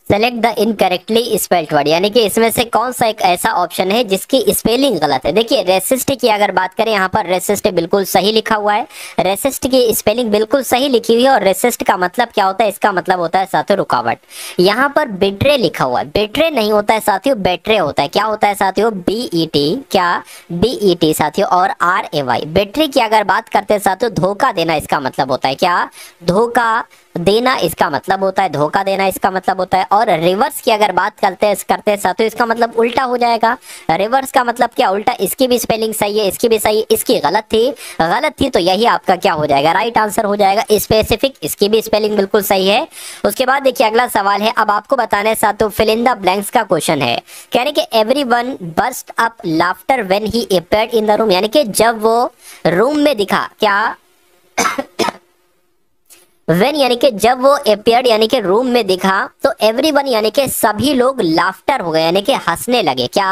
Select the incorrectly spelled word, यानी कि इसमें से कौन सा एक ऐसा ऑप्शन है जिसकी स्पेलिंग गलत है। देखिए, रेसिस्ट की अगर बात करें, यहाँ पर रेसिस्ट बिल्कुल सही लिखा हुआ है, रेसिस्ट की स्पेलिंग बिल्कुल सही लिखी हुई है। और रेसिस्ट का मतलब क्या होता है, इसका मतलब होता है साथियों रुकावट। यहाँ पर बेट्रे लिखा हुआ है, बेट्रे नहीं होता है साथियों, बेट्रे होता है। क्या होता है साथियों, BET, क्या BET साथियों, और RAY। बेट्रे की अगर बात करते हैं साथियों, धोखा देना इसका मतलब होता है, क्या धोखा देना इसका मतलब होता है, धोखा देना इसका मतलब होता है। और रिवर्स की अगर बात करते हैं साथियों, इसका मतलब उल्टा हो जाएगा। रिवर्स का मतलब क्या, उल्टा। इसकी भी स्पेलिंग सही है, इसकी भी सही है, इसकी गलत थी तो यही आपका क्या हो जाएगा, राइट आंसर हो जाएगा। स्पेसिफिक, इसकी भी स्पेलिंग बिल्कुल सही है। उसके बाद देखिए अगला सवाल है, अब आपको बताना है साथियों, फिल इन द ब्लैंक्स का क्वेश्चन है। कह रहे कि everyone burst up laughter when he appeared in the room, यानी कि जब वो रूम में दिखा, क्या वेन यानी कि जब वो अपीयर्ड यानी कि रूम में दिखा, तो एवरीवन यानी कि सभी लोग लाफ्टर हो गए, यानी कि हंसने लगे, क्या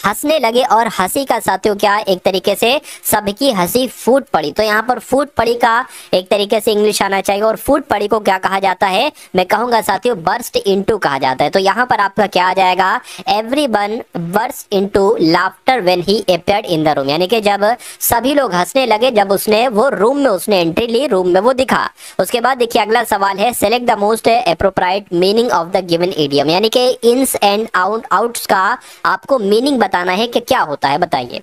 हंसने लगे। और हंसी का साथियों क्या, एक तरीके से सबकी हंसी फूट पड़ी। तो यहाँ पर फूट पड़ी का एक तरीके से इंग्लिश आना चाहिए, और फूट पड़ी को क्या कहा जाता है, मैं कहूंगा साथियों बर्स्ट इनटू कहा जाता है। तो यहाँ पर आपका क्या आ जाएगा, everyone burst into laughter when he appeared in the room, यानी कि जब सभी लोग हंसने लगे जब उसने वो रूम में उसने एंट्री ली, रूम में वो दिखा। उसके बाद देखिए अगला सवाल है, select the most appropriate meaning of the given idiom, यानी कि इन्स एंड आउट्स का आपको मीनिंग बताना है कि क्या होता है, बताइए।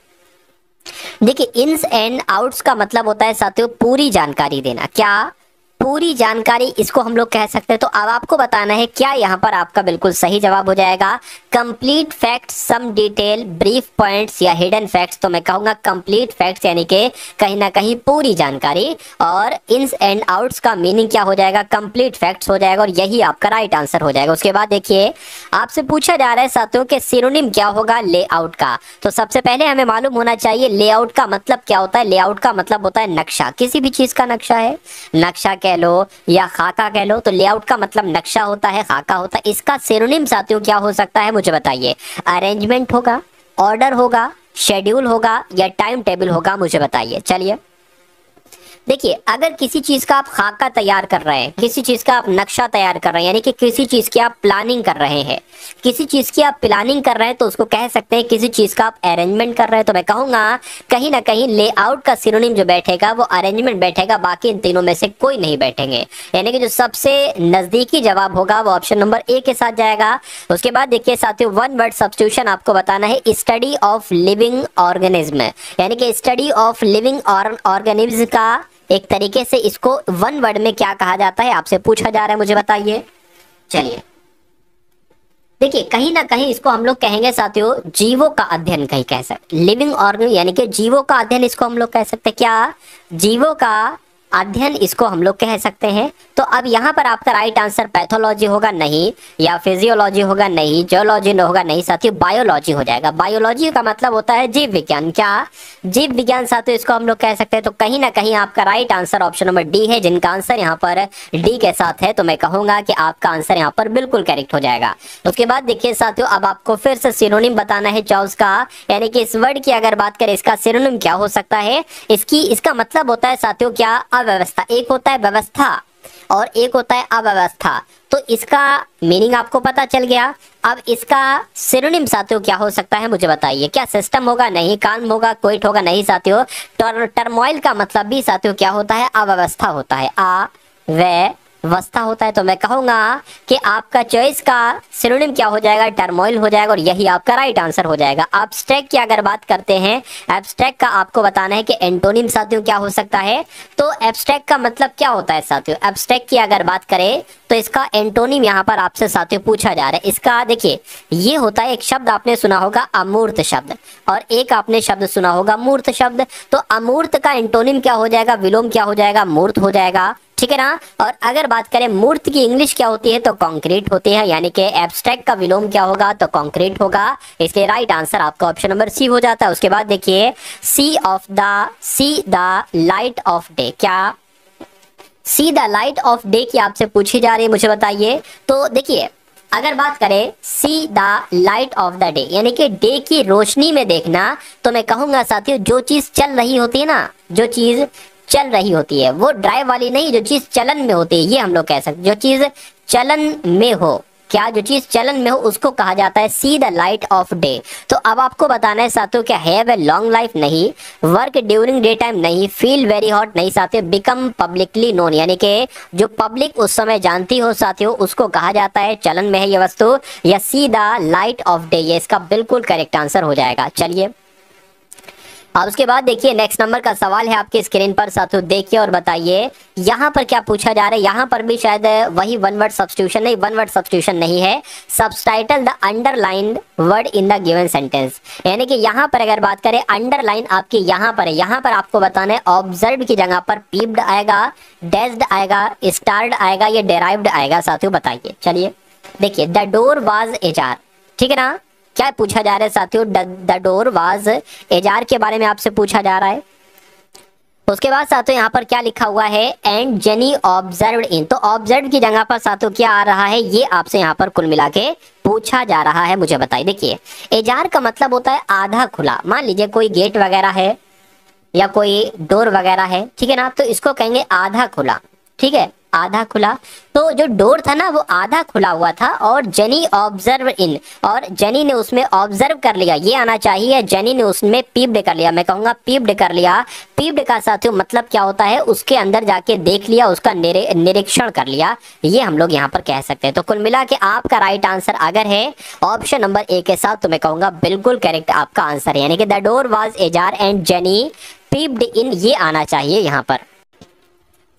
देखिए, इन्स एंड आउट्स का मतलब होता है साथियों पूरी जानकारी देना, क्या पूरी जानकारी, इसको हम लोग कह सकते हैं। तो अब आपको बताना है क्या, यहाँ पर आपका बिल्कुल सही जवाब हो जाएगा कंप्लीट फैक्ट्स, सम डिटेल, ब्रीफ पॉइंट्स या हिडन फैक्ट्स। तो मैं कहूंगा कंप्लीट फैक्ट्स, यानी कि कहीं ना कहीं पूरी जानकारी। और इन्स एंड आउट्स का मीनिंग क्या हो जाएगा, कंप्लीट फैक्ट्स हो जाएगा, और यही आपका राइट आंसर हो जाएगा। उसके बाद देखिए आपसे पूछा जा रहा है साथियों कि सिनोनिम क्या होगा लेआउट का। तो सबसे पहले हमें मालूम होना चाहिए लेआउट का मतलब क्या होता है। लेआउट का मतलब होता है नक्शा, किसी भी चीज का नक्शा है, नक्शा कह लो या खाका कह लो। तो लेआउट का मतलब नक्शा होता है, खाका होता है। इसका सिनोनिम साथियों क्या हो सकता है, मुझे बताइए। अरेंजमेंट होगा, ऑर्डर होगा, शेड्यूल होगा या टाइम टेबल होगा, मुझे बताइए। चलिए देखिए, अगर किसी चीज का आप खाका तैयार कर रहे हैं, किसी चीज का आप नक्शा तैयार कर रहे हैं, यानी कि किसी चीज की आप प्लानिंग कर रहे हैं, किसी चीज की आप प्लानिंग कर रहे हैं, तो उसको कह सकते हैं किसी चीज का आप अरेंजमेंट कर रहे हैं। तो मैं कहूंगा कहीं ना कहीं लेआउट का सिनोनिम जो बैठेगा वो अरेंजमेंट बैठेगा, बाकी इन तीनों में से कोई नहीं बैठेंगे। यानी कि जो सबसे नजदीकी जवाब होगा वो ऑप्शन नंबर ए के साथ जाएगा। उसके बाद देखिए साथियों, वन वर्ड सब्स्टिट्यूशन आपको बताना है, स्टडी ऑफ लिविंग ऑर्गेनिज्म, यानी कि स्टडी ऑफ लिविंग ऑर्गेनिज्म का एक तरीके से इसको वन वर्ड में क्या कहा जाता है, आपसे पूछा जा रहा है, मुझे बताइए। चलिए देखिए, कहीं ना कहीं इसको हम लोग कहेंगे साथियों जीवों का अध्ययन, कहीं कह सकते लिविंग ऑर्गेनिज्म, यानी कि जीवों का अध्ययन इसको हम लोग कह सकते हैं, क्या जीवों का अध्ययन इसको हम लोग कह सकते हैं। तो अब यहाँ पर आपका राइट आंसर पैथोलॉजी होगा नहीं, या फिजियोलॉजी होगा नहीं, जियोलॉजी होगा नहीं साथियों, बायोलॉजी हो जाएगा। बायोलॉजी का मतलब होता है जीव विज्ञान, क्या जीव विज्ञान साथियों इसको हम लोग कह सकते हैं। तो कहीं ना कहीं आपका right answer option number D है, जिनका आंसर यहाँ पर डी के साथ है। तो मैं कहूंगा कि आपका आंसर यहाँ पर बिल्कुल करेक्ट हो जाएगा। उसके बाद देखिए साथियों, अब आपको फिर से सिनोनिम बताना है चॉइस का, यानी कि इस वर्ड की अगर बात करें इसका सिनोनिम क्या हो सकता है। इसका मतलब होता है साथियों क्या, अव्यवस्था। एक होता है व्यवस्था और एक होता है अव्यवस्था। तो इसका मीनिंग आपको पता चल गया। अब इसका सिनोनिम साथियों क्या हो सकता है, मुझे बताइए। क्या सिस्टम होगा नहीं, काम होगा, क्विट होगा नहीं साथियों। टर्मोइल का मतलब भी साथियों क्या होता है, अव्यवस्था होता है। अवस्था होता है। तो मैं कहूंगा कि आपका चॉइस का सिनोनिम क्या हो जाएगा, टर्मोइल हो जाएगा, और यही आपका राइट आंसर हो जाएगा। एब्स्ट्रैक्ट की अगर बात करते हैं, एब्स्ट्रैक्ट का आपको बताना है कि एंटोनिम साथियों क्या हो सकता है। तो एब्स्ट्रैक्ट का मतलब क्या होता है साथियों, एब्स्ट्रैक्ट की अगर बात करें तो इसका एंटोनिम यहाँ पर आपसे साथियों पूछा जा रहा है। इसका देखिए ये होता है, एक शब्द आपने सुना होगा अमूर्त शब्द, और एक आपने शब्द सुना होगा मूर्त शब्द। तो अमूर्त का एंटोनिम क्या हो जाएगा, विलोम क्या हो जाएगा, मूर्त हो जाएगा, ठीक है ना। और अगर बात करें मूर्त की इंग्लिश क्या होती है, तो कॉन्क्रीट होती है, यानी कि एब्स्ट्रैक्ट का विलोम क्या होगा, तो कॉन्क्रीट होगा। इसलिए राइट आंसर आपका ऑप्शन नंबर सी हो जाता है। उसके बाद देखिए see the light of day, क्या see the light of day की आपसे पूछी जा रही है, मुझे बताइए। तो देखिए अगर बात करें सी the light of the day, यानी कि डे की रोशनी में देखना, तो मैं कहूंगा साथियों जो चीज चल रही होती है ना, जो चीज चल रही होती है वो ड्राइव वाली नहीं, जो चीज चलन में होती है, ये हम लोग कह सकते, जो चीज चलन में हो, क्या जो चीज चलन में हो उसको कहा जाता है सी द लाइट ऑफ डे। तो अब आपको बताना है साथियों क्या हैव ए लॉन्ग लाइफ नहीं, वर्क ड्यूरिंग डे टाइम नहीं, फील वेरी हॉट नहीं साथियों, बिकम पब्लिकली नोन, यानी कि जो पब्लिक उस समय जानती हो साथियों उसको कहा जाता है चलन में है ये वस्तु, या सी द लाइट ऑफ डे, ये इसका बिल्कुल करेक्ट आंसर हो जाएगा। चलिए अब उसके बाद देखिए नेक्स्ट नंबर का सवाल है आपके स्क्रीन पर साथियों, देखिए और बताइए यहाँ पर क्या पूछा जा रहा है। यहाँ पर भी शायद वही वन वर्ड सब्स्टिट्यूशन नहीं, वन वर्ड सब्स्टिट्यूशन नहीं है, subtitle the underlined word in the given sentence, यानी कि यहाँ पर अगर बात करें अंडरलाइन आपके यहाँ पर है, यहाँ पर आपको बताना है ऑब्जर्व की जगह पर पीप्ड आएगा, डैश्ड आएगा, स्टार्ड आएगा, ये डेराइव्ड आएगा साथियों, बताइए। चलिए देखिए द डोर वाज एजार, ठीक है ना, क्या पूछा जा रहा है साथियों, द डोर वाज एजार के बारे में आपसे पूछा जा रहा है। उसके बाद साथियों यहाँ पर क्या लिखा हुआ है, एंड जेनी ऑब्जर्व्ड इन, तो ऑब्जर्व की जगह पर साथियों क्या आ रहा है, ये आपसे यहाँ पर कुल मिला के पूछा जा रहा है, मुझे बताइए। देखिए एजार का मतलब होता है आधा खुला, मान लीजिए कोई गेट वगैरह है या कोई डोर वगैरह है, ठीक है ना, तो इसको कहेंगे आधा खुला, ठीक है, आधा खुला। तो जो डोर था ना वो आधा खुला हुआ था, और जेनी ऑब्जर्व इन, और जेनी ने उसमें ऑब्जर्व कर लिया, ये आना चाहिए, जेनी ने उसमें पीप्ड कर लिया, मैं कहूंगा पीप्ड कर लिया। पीप्ड का साथियों मतलब क्या होता है, उसके अंदर जाके देख लिया, उसका निरीक्षण कर लिया, ये हम लोग यहाँ पर कह सकते हैं। तो कुल मिला के आपका राइट आंसर अगर है ऑप्शन नंबर ए के साथ, तो मैं कहूंगा बिल्कुल करेक्ट आपका आंसर है, यानी कि the door was ajar and Jenny peeped in, ये आना चाहिए यहाँ पर।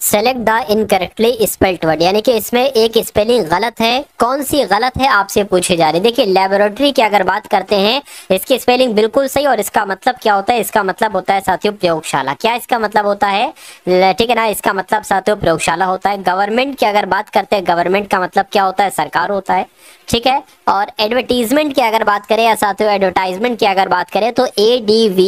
Select the incorrectly spelled word, यानी कि इसमें एक स्पेलिंग गलत है, कौन सी गलत है आपसे पूछे जा रही है। देखिए लेबोरेटरी की अगर बात करते हैं, इसकी स्पेलिंग बिल्कुल सही, और इसका मतलब क्या होता है, इसका मतलब होता है साथियों प्रयोगशाला, क्या इसका मतलब होता है, ठीक है ना, इसका मतलब साथियों प्रयोगशाला होता है। गवर्नमेंट की अगर बात करते हैं, गवर्नमेंट का मतलब क्या होता है, सरकार होता है, ठीक है। और एडवर्टीजमेंट की अगर बात करें या साथियों एडवर्टाइजमेंट की अगर बात करें, तो ADVERTISE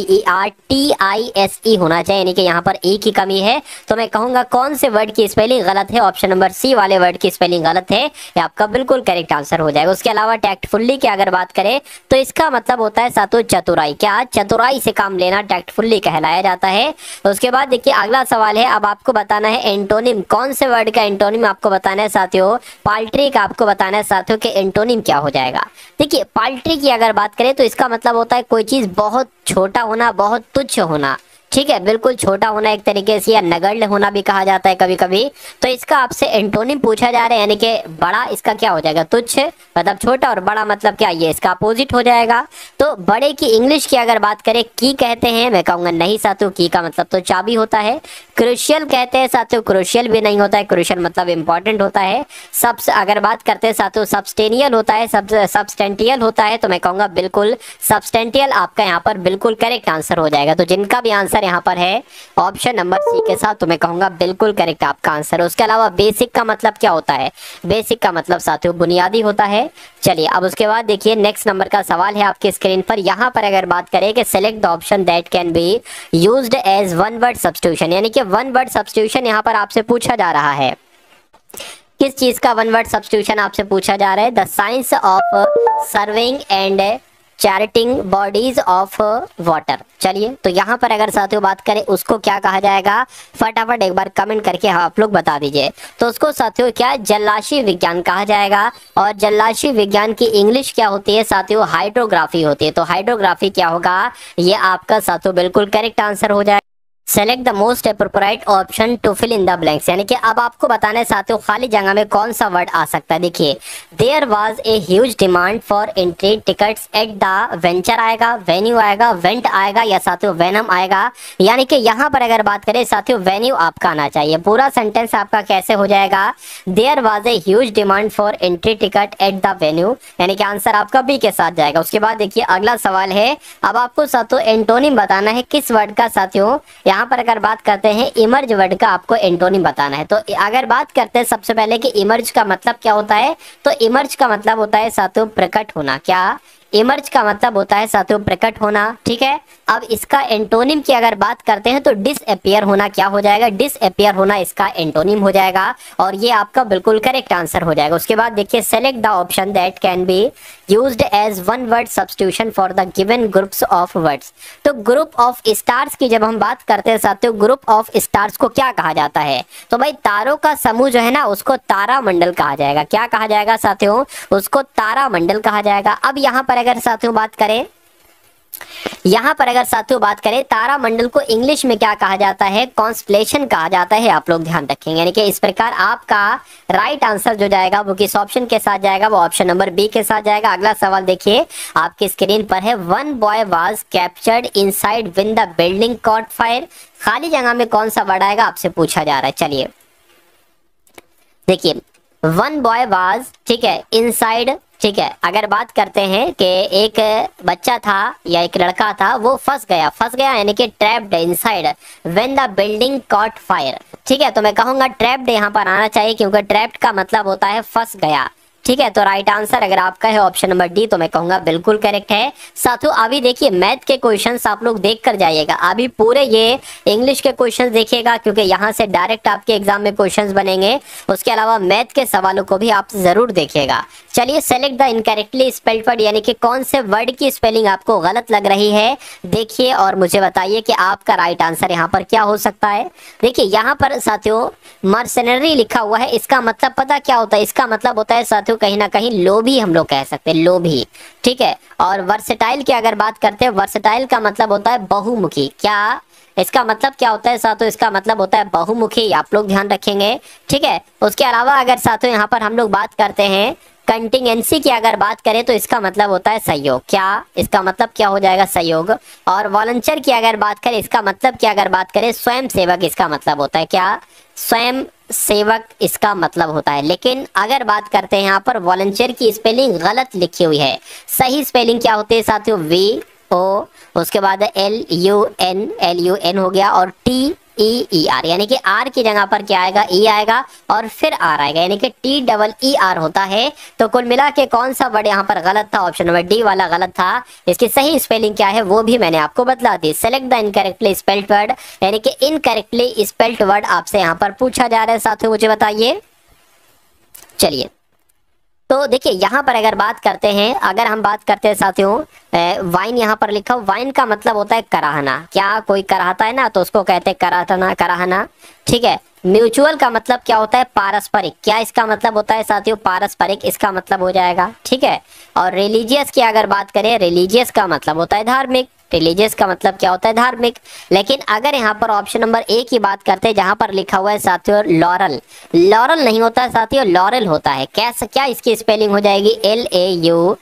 होना चाहिए, यानी कि यहाँ पर ए की कमी है। तो मैं कहूंगा कौन से वर्ड की स्पेलिंग गलत है, ऑप्शन नंबर सी वाले वर्ड की स्पेलिंग गलत है, ये आपका बिल्कुल करेक्ट आंसर हो जाएगा। उसके अलावा टैक्टफुल्ली की अगर बात करें तो इसका मतलब होता है साथियों चतुराई, क्या चतुराई से काम लेना टैक्टफुल्ली कहलाया जाता है। उसके बाद देखिए अगला सवाल है, अब आपको बताना है एंटोनिम, कौन से वर्ड का एंटोनिम आपको बताना है साथियों, पाल्ट्री का आपको बताना है साथियों कि एंटोनिम क्या हो जाएगा। देखिए पाल्ट्री की अगर बात करें तो इसका मतलब होता है कोई चीज बहुत छोटा होना, बहुत तुच्छ होना, ठीक है, बिल्कुल छोटा होना एक तरीके से, या नगण्य होना भी कहा जाता है कभी कभी। तो इसका आपसे एंटोनिम पूछा जा रहा है, यानी कि बड़ा, इसका क्या हो जाएगा, तुच्छ मतलब छोटा, और बड़ा मतलब क्या, ये इसका अपोजिट हो जाएगा। तो बड़े की इंग्लिश की अगर बात करें की कहते हैं, मैं कहूंगा नहीं साथियों, की का मतलब तो चाबी होता है। क्रूशियल कहते हैं साथियों, क्रूशियल भी नहीं होता है, क्रूशियल मतलब इंपॉर्टेंट होता है। सबसे अगर बात करते हैं साथियों सब्सटेनियल होता है, सब्सटेंटियल होता है, तो मैं कहूंगा बिल्कुल सब्सटेंटियल आपका यहाँ पर बिल्कुल करेक्ट आंसर हो जाएगा। तो जिनका भी आंसर यहाँ पर है ऑप्शन नंबर सी के साथ, तो मैं कहूंगा बिल्कुल करेक्ट आपका आंसर है। उसके अलावा बेसिक का मतलब क्या होता है, बेसिक का मतलब साथियों बुनियादी होता है। चलिए अब उसके बाद देखिए नेक्स्ट नंबर का सवाल है आपके स्क्रीन पर, यहाँ पर अगर बात करें कि select the option that can be used as one word substitution, यानी कि वन वर्ड सब्स्टिट्यूशन यहाँ पर आपसे पूछा जा रहा है। किस चीज का वन वर्ड सब्स्टिट्यूशन आपसे पूछा जा रहा है, the science of serving and charting bodies of water. चलिए तो यहाँ पर अगर साथियों बात करें उसको क्या कहा जाएगा, फटाफट एक बार कमेंट करके आप लोग बता दीजिए। तो उसको साथियों क्या जलराशि विज्ञान कहा जाएगा, और जलराशि विज्ञान की इंग्लिश क्या होती है साथियों, हाइड्रोग्राफी होती है। तो हाइड्रोग्राफी क्या होगा, ये आपका साथियों बिल्कुल करेक्ट आंसर हो जाएगा। Select the most appropriate option to fill in the blanks, यानी कि अब आपको बताना है साथियों खाली जगह में कौन सा वर्ड आ सकता है। देखिए, there was a huge demand for entry tickets at the venture आएगा, वेन्यू आएगा, वेंट आएगा या साथियों वेनम आएगा। यानी कि यहाँ पर अगर बात करें साथियों वेन्यू आपका आना चाहिए। पूरा सेंटेंस आपका कैसे हो जाएगा, there was a huge demand for entry ticket at the venue, यानी कि आंसर आपका बी के साथ जाएगा। उसके बाद देखिए अगला सवाल है, अब आपको साथियों एंटोनिम बताना है किस वर्ड का। साथियों यहाँ पर अगर बात करते हैं इमर्ज वर्ड का आपको एंटोनिम बताना है। तो अगर बात करते हैं सबसे पहले कि इमर्ज का मतलब क्या होता है, तो इमर्ज का मतलब होता है साथियों प्रकट होना। क्या, इमर्ज का मतलब होता है साथियों प्रकट होना, ठीक है। अब इसका एंटोनिम की अगर बात करते हैं तो डिसअपियर होना क्या हो जाएगा, डिसअपियर होना इसका एंटोनिम हो जाएगा और ये आपका बिल्कुल करेक्ट आंसर हो जाएगा। उसके बाद देखिए select the option that can be used as one word substitution for the given groups of words. तो ग्रुप ऑफ स्टार्स की जब हम बात करते हैं साथियों, ग्रुप ऑफ स्टार्स को क्या कहा जाता है, तो भाई तारों का समूह जो है ना उसको तारा मंडल कहा जाएगा। क्या कहा जाएगा साथियों, उसको तारा मंडल कहा जाएगा। अब यहाँ पर अगर साथियों बात करें, यहां पर अगर साथियों बात करें तारा मंडल को इंग्लिश में क्या कहा जाता है, कॉन्स्टलेशन कहा जाता है। आप लोग ध्यान रखेंगे, यानी कि इस प्रकार आपका राइट आंसर जो जाएगा वो किस ऑप्शन के साथ जाएगा, वो ऑप्शन नंबर बी के साथ जाएगा। अगला सवाल देखिए आपकी स्क्रीन पर है, one boy was captured inside when the building cot fire. खाली जगह में कौन सा वर्ड आएगा आपसे पूछा जा रहा है। चलिए देखिए, वन बॉय वाज, ठीक है, इनसाइड, ठीक है। अगर बात करते हैं कि एक बच्चा था या एक लड़का था वो फंस गया यानी कि trapped inside when the building cot fire, ठीक है। तो मैं कहूंगा ट्रैप्ड यहाँ पर आना चाहिए क्योंकि ट्रैप्ड का मतलब होता है फंस गया, ठीक है। तो राइट आंसर अगर आपका है ऑप्शन नंबर डी, तो मैं कहूंगा बिल्कुल करेक्ट है। साथियों अभी देखिए मैथ के क्वेश्चंस आप लोग देख कर जाइएगा, अभी पूरे ये इंग्लिश के क्वेश्चंस देखिएगा क्योंकि यहाँ से डायरेक्ट आपके एग्जाम में क्वेश्चंस बनेंगे। उसके अलावा मैथ के सवालों को भी आप जरूर देखिएगा। चलिए select the incorrectly spelled word, यानी कि कौन से वर्ड की स्पेलिंग आपको गलत लग रही है, देखिए और मुझे बताइए कि आपका राइट आंसर यहाँ पर क्या हो सकता है। देखिए यहाँ पर साथियों मर्सनरी लिखा हुआ है, इसका मतलब पता क्या होता है, इसका मतलब होता है साथियों कहीं ना कहीं लोभी हम लोग कह सकते हैं, लोभी, ठीक है। और वर्सेटाइल की अगर बात करते हैं, वर्सेटाइल का मतलब होता है बहुमुखी। क्या, इसका मतलब क्या होता है साथियों, इसका मतलब होता है बहुमुखी, आप लोग ध्यान रखेंगे, ठीक है। उसके अलावा अगर साथियों यहाँ पर हम लोग बात करते हैं कंटिजेंसी की अगर बात करें तो इसका मतलब होता है सहयोग। क्या, इसका मतलब क्या हो जाएगा, सहयोग। और वॉलंटियर की अगर बात करें, इसका मतलब क्या अगर बात करें स्वयं सेवक, इसका मतलब होता है क्या, स्वयं सेवक इसका मतलब होता है। लेकिन अगर बात करते हैं यहाँ पर वॉलंटियर की स्पेलिंग गलत लिखी हुई है, सही स्पेलिंग क्या होती है साथियों, वी ओ, उसके बाद LUN हो गया और TEER, यानी कि आर की जगह पर क्या आएगा, ई आएगा और फिर आर आएगा, यानी कि TEER होता है। तो कुल मिला के कौन सा वर्ड यहाँ पर गलत था, ऑप्शन नंबर डी वाला गलत था। इसकी सही स्पेलिंग क्या है वो भी मैंने आपको बतला दी। Select the incorrectly spelled word, यानी कि इनकरेक्टली स्पेल्ड वर्ड आपसे यहाँ पर पूछा जा रहा है साथियों, मुझे बताइए। चलिए तो देखिए यहाँ पर अगर बात करते हैं, अगर हम बात करते हैं साथियों वाइन यहाँ पर लिखा, वाइन का मतलब होता है कराहना। क्या, कोई कराहता है ना तो उसको कहते हैं कराहना, कराहना, ठीक है। म्यूचुअल का मतलब क्या होता है, पारस्परिक। क्या इसका मतलब होता है साथियों, पारस्परिक इसका मतलब हो जाएगा, ठीक है। और रिलीजियस की अगर बात करें, रिलीजियस का मतलब होता है धार्मिक, रिलीजियस का मतलब क्या होता है, धार्मिक। लेकिन अगर यहाँ पर ऑप्शन नंबर ए की बात करते हैं जहां पर लिखा हुआ है साथियों लॉरल, लॉरल नहीं होता है साथियों, लॉरल होता है। कैसे, क्या इसकी स्पेलिंग हो जाएगी, LAUREL,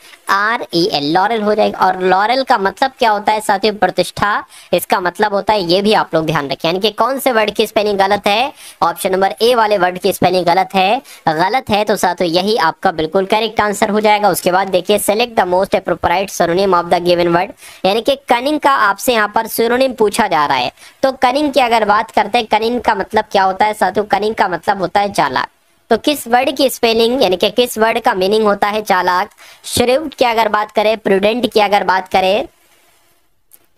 लॉरल हो जाएगी। और लॉरल का मतलब क्या होता है साथियों, प्रतिष्ठा इसका मतलब होता है, ये भी आप लोग ध्यान रखें। यानी कि कौन से वर्ड की स्पेलिंग गलत है, ऑप्शन नंबर ए वाले वर्ड की स्पेलिंग गलत है तो साथियों यही आपका बिल्कुल करेक्ट आंसर हो जाएगा। उसके बाद देखिए select the most appropriate synonym of the given word, यानी कि कनिंग का आपसे यहाँ पर सिनोनिम पूछा जा रहा है। तो कनिंग की अगर बात करते हैं, कनिंग का मतलब क्या होता है साथियों, कनिंग का मतलब होता है चालाक। तो किस वर्ड की स्पेलिंग, यानी कि किस वर्ड का मीनिंग होता है चालाक। श्रीव्ड की अगर बात करें, प्रूडेंट की अगर बात करें,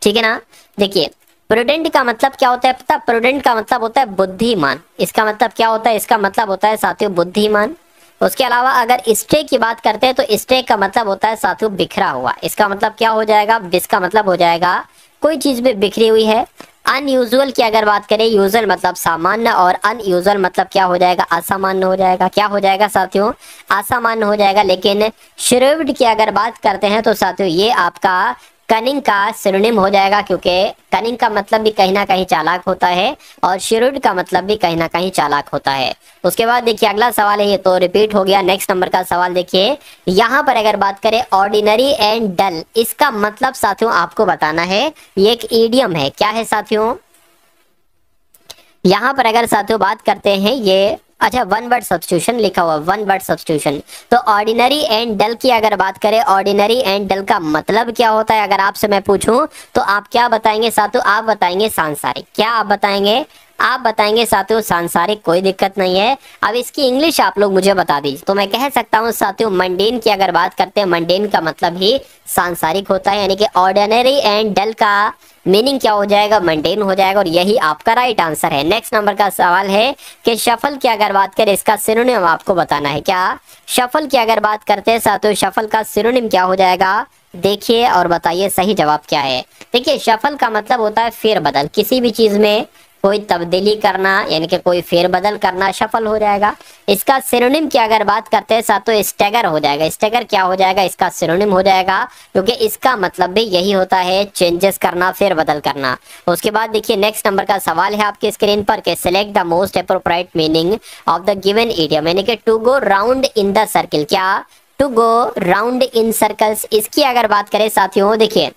ठीक है ना। देखिए प्रूडेंट का मतलब क्या होता है पता, प्रूडेंट का मतलब होता है बुद्धिमान। इसका मतलब क्या होता है, इसका मतलब होता है साथियों बुद्धिमान। उसके अलावा अगर स्टे की बात करते हैं तो स्टे का मतलब होता है साथियों बिखरा हुआ। इसका मतलब क्या हो जाएगा, इसका मतलब हो जाएगा कोई चीज भी बिखरी हुई है। अनयूजुअल की अगर बात करें, यूजुअल मतलब सामान्य और अनयूजुअल मतलब क्या हो जाएगा, असामान्य हो जाएगा। क्या हो जाएगा साथियों, असामान्य हो जाएगा। लेकिन श्रीव्ड की अगर बात करते हैं तो साथियों ये आपका कनिंग का सिनोनिम हो जाएगा, क्योंकि कनिंग का मतलब भी कहीं ना कहीं चालाक होता है और श्रूड का मतलब भी कहीं ना कहीं चालाक होता है। उसके बाद देखिए अगला सवाल है, ये तो रिपीट हो गया। नेक्स्ट नंबर का सवाल देखिए, यहाँ पर अगर बात करें ऑर्डिनरी एंड डल, इसका मतलब साथियों आपको बताना है। ये एक ईडियम है। क्या है साथियों? यहाँ पर अगर साथियों बात करते हैं ये, अच्छा वन वर्ड सब्स्टिट्यूशन लिखा हुआ, वन वर्ड सब्स्टिट्यूशन। तो ऑर्डिनरी एंड डल की अगर बात करें, ऑर्डिनरी एंड डल का मतलब क्या होता है अगर आपसे मैं पूछूं, तो आप क्या बताएंगे साथियों? आप बताएंगे सांसारिक। क्या आप बताएंगे? आप बताएंगे साथियों सांसारिक। कोई दिक्कत नहीं है। अब इसकी इंग्लिश आप लोग मुझे बता दीजिए। तो मैं कह सकता हूँ साथियों मंडेन की अगर बात करते हैं, मंडेन का मतलब ही सांसारिक होता है, यानी कि ऑर्डिनरी एंड डल का मीनिंग क्या हो जाएगा? मंडेन हो जाएगा, और यही आपका राइट आंसर है। नेक्स्ट नंबर का सवाल है कि शफल की अगर बात करें, इसका सिनोनिम आपको बताना है। क्या? शफल की अगर बात करते हैं साथियों, शफल का सिनोनिम क्या हो जाएगा? देखिए और बताइए सही जवाब क्या है। देखिए शफल का मतलब होता है फेरबदल, किसी भी चीज में कोई तब्दीली करना, यानी कि कोई फेरबदल करना शफल हो जाएगा। इसका सिनोनिम की अगर बात करते हैं साथियों, स्टैगर हो जाएगा। स्टैगर क्या हो जाएगा? इसका सिनोनिम हो जाएगा, क्योंकि इसका मतलब भी यही होता है, चेंजेस करना, फेरबदल करना। उसके बाद देखिए नेक्स्ट नंबर का सवाल है आपके स्क्रीन पर कि select the most appropriate meaning of the given idiom, यानी कि to go round in the circle. क्या? To go round in circles, इसकी अगर बात करें साथियों, देखिए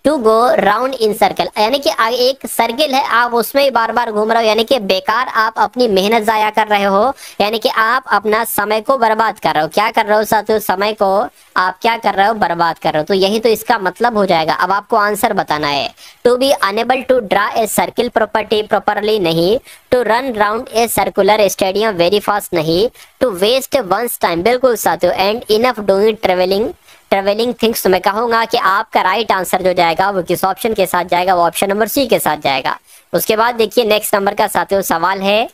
to go round in circle, यानी कि एक सर्किल है, आप उसमें ही बार बार घूम रहे हो, यानी कि बेकार आप अपनी मेहनत जाया कर रहे हो, यानी कि आप अपना समय को बर्बाद कर रहे हो। क्या कर रहे हो साथियों? समय को आप क्या कर रहे हो? बर्बाद कर रहे हो। तो यही तो इसका मतलब हो जाएगा। अब आपको आंसर बताना है। To be unable to draw a circle property properly नहीं, to run round a circular stadium very fast नहीं, टू वेस्ट वंस टाइम, बिल्कुल साथियों, and enough doing travelling things. तो मैं कहूंगा कि आपका राइट आंसर जो जाएगा वो किस ऑप्शन के साथ जाएगा? वो ऑप्शन नंबर सी के साथ जाएगा। उसके बाद देखिए नेक्स्ट नंबर का साथियों सवाल है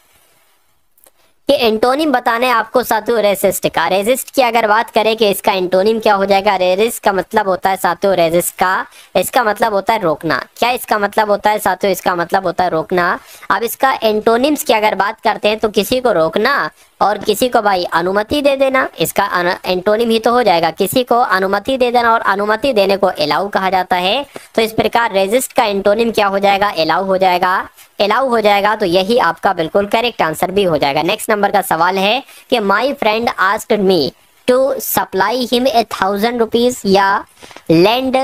कि एंटोनिम बताने आपको साथियों रेसिस्ट का। रेजिस्ट की अगर बात करें कि इसका एंटोनिम क्या हो जाएगा? रेजिस्ट का मतलब होता है साथियों, रेजिस्ट का इसका मतलब होता है रोकना। क्या इसका मतलब होता है साथियों? इसका मतलब होता है रोकना। अब इसका एंटोनिम्स की अगर बात करते हैं तो किसी को रोकना और किसी को भाई अनुमति दे देना, इसका एंटोनिम ही तो हो जाएगा। किसी को अनुमति दे देना और अनुमति देने को एलाउ कहा जाता है। तो इस प्रकार रेजिस्ट का एंटोनिम क्या हो जाएगा? एलाउ हो जाएगा। एलाउ हो जाएगा, तो यही आपका बिल्कुल करेक्ट आंसर भी हो जाएगा। नेक्स्ट नंबर का सवाल है कि my friend asked me to supply him 1000 rupees, या लेंड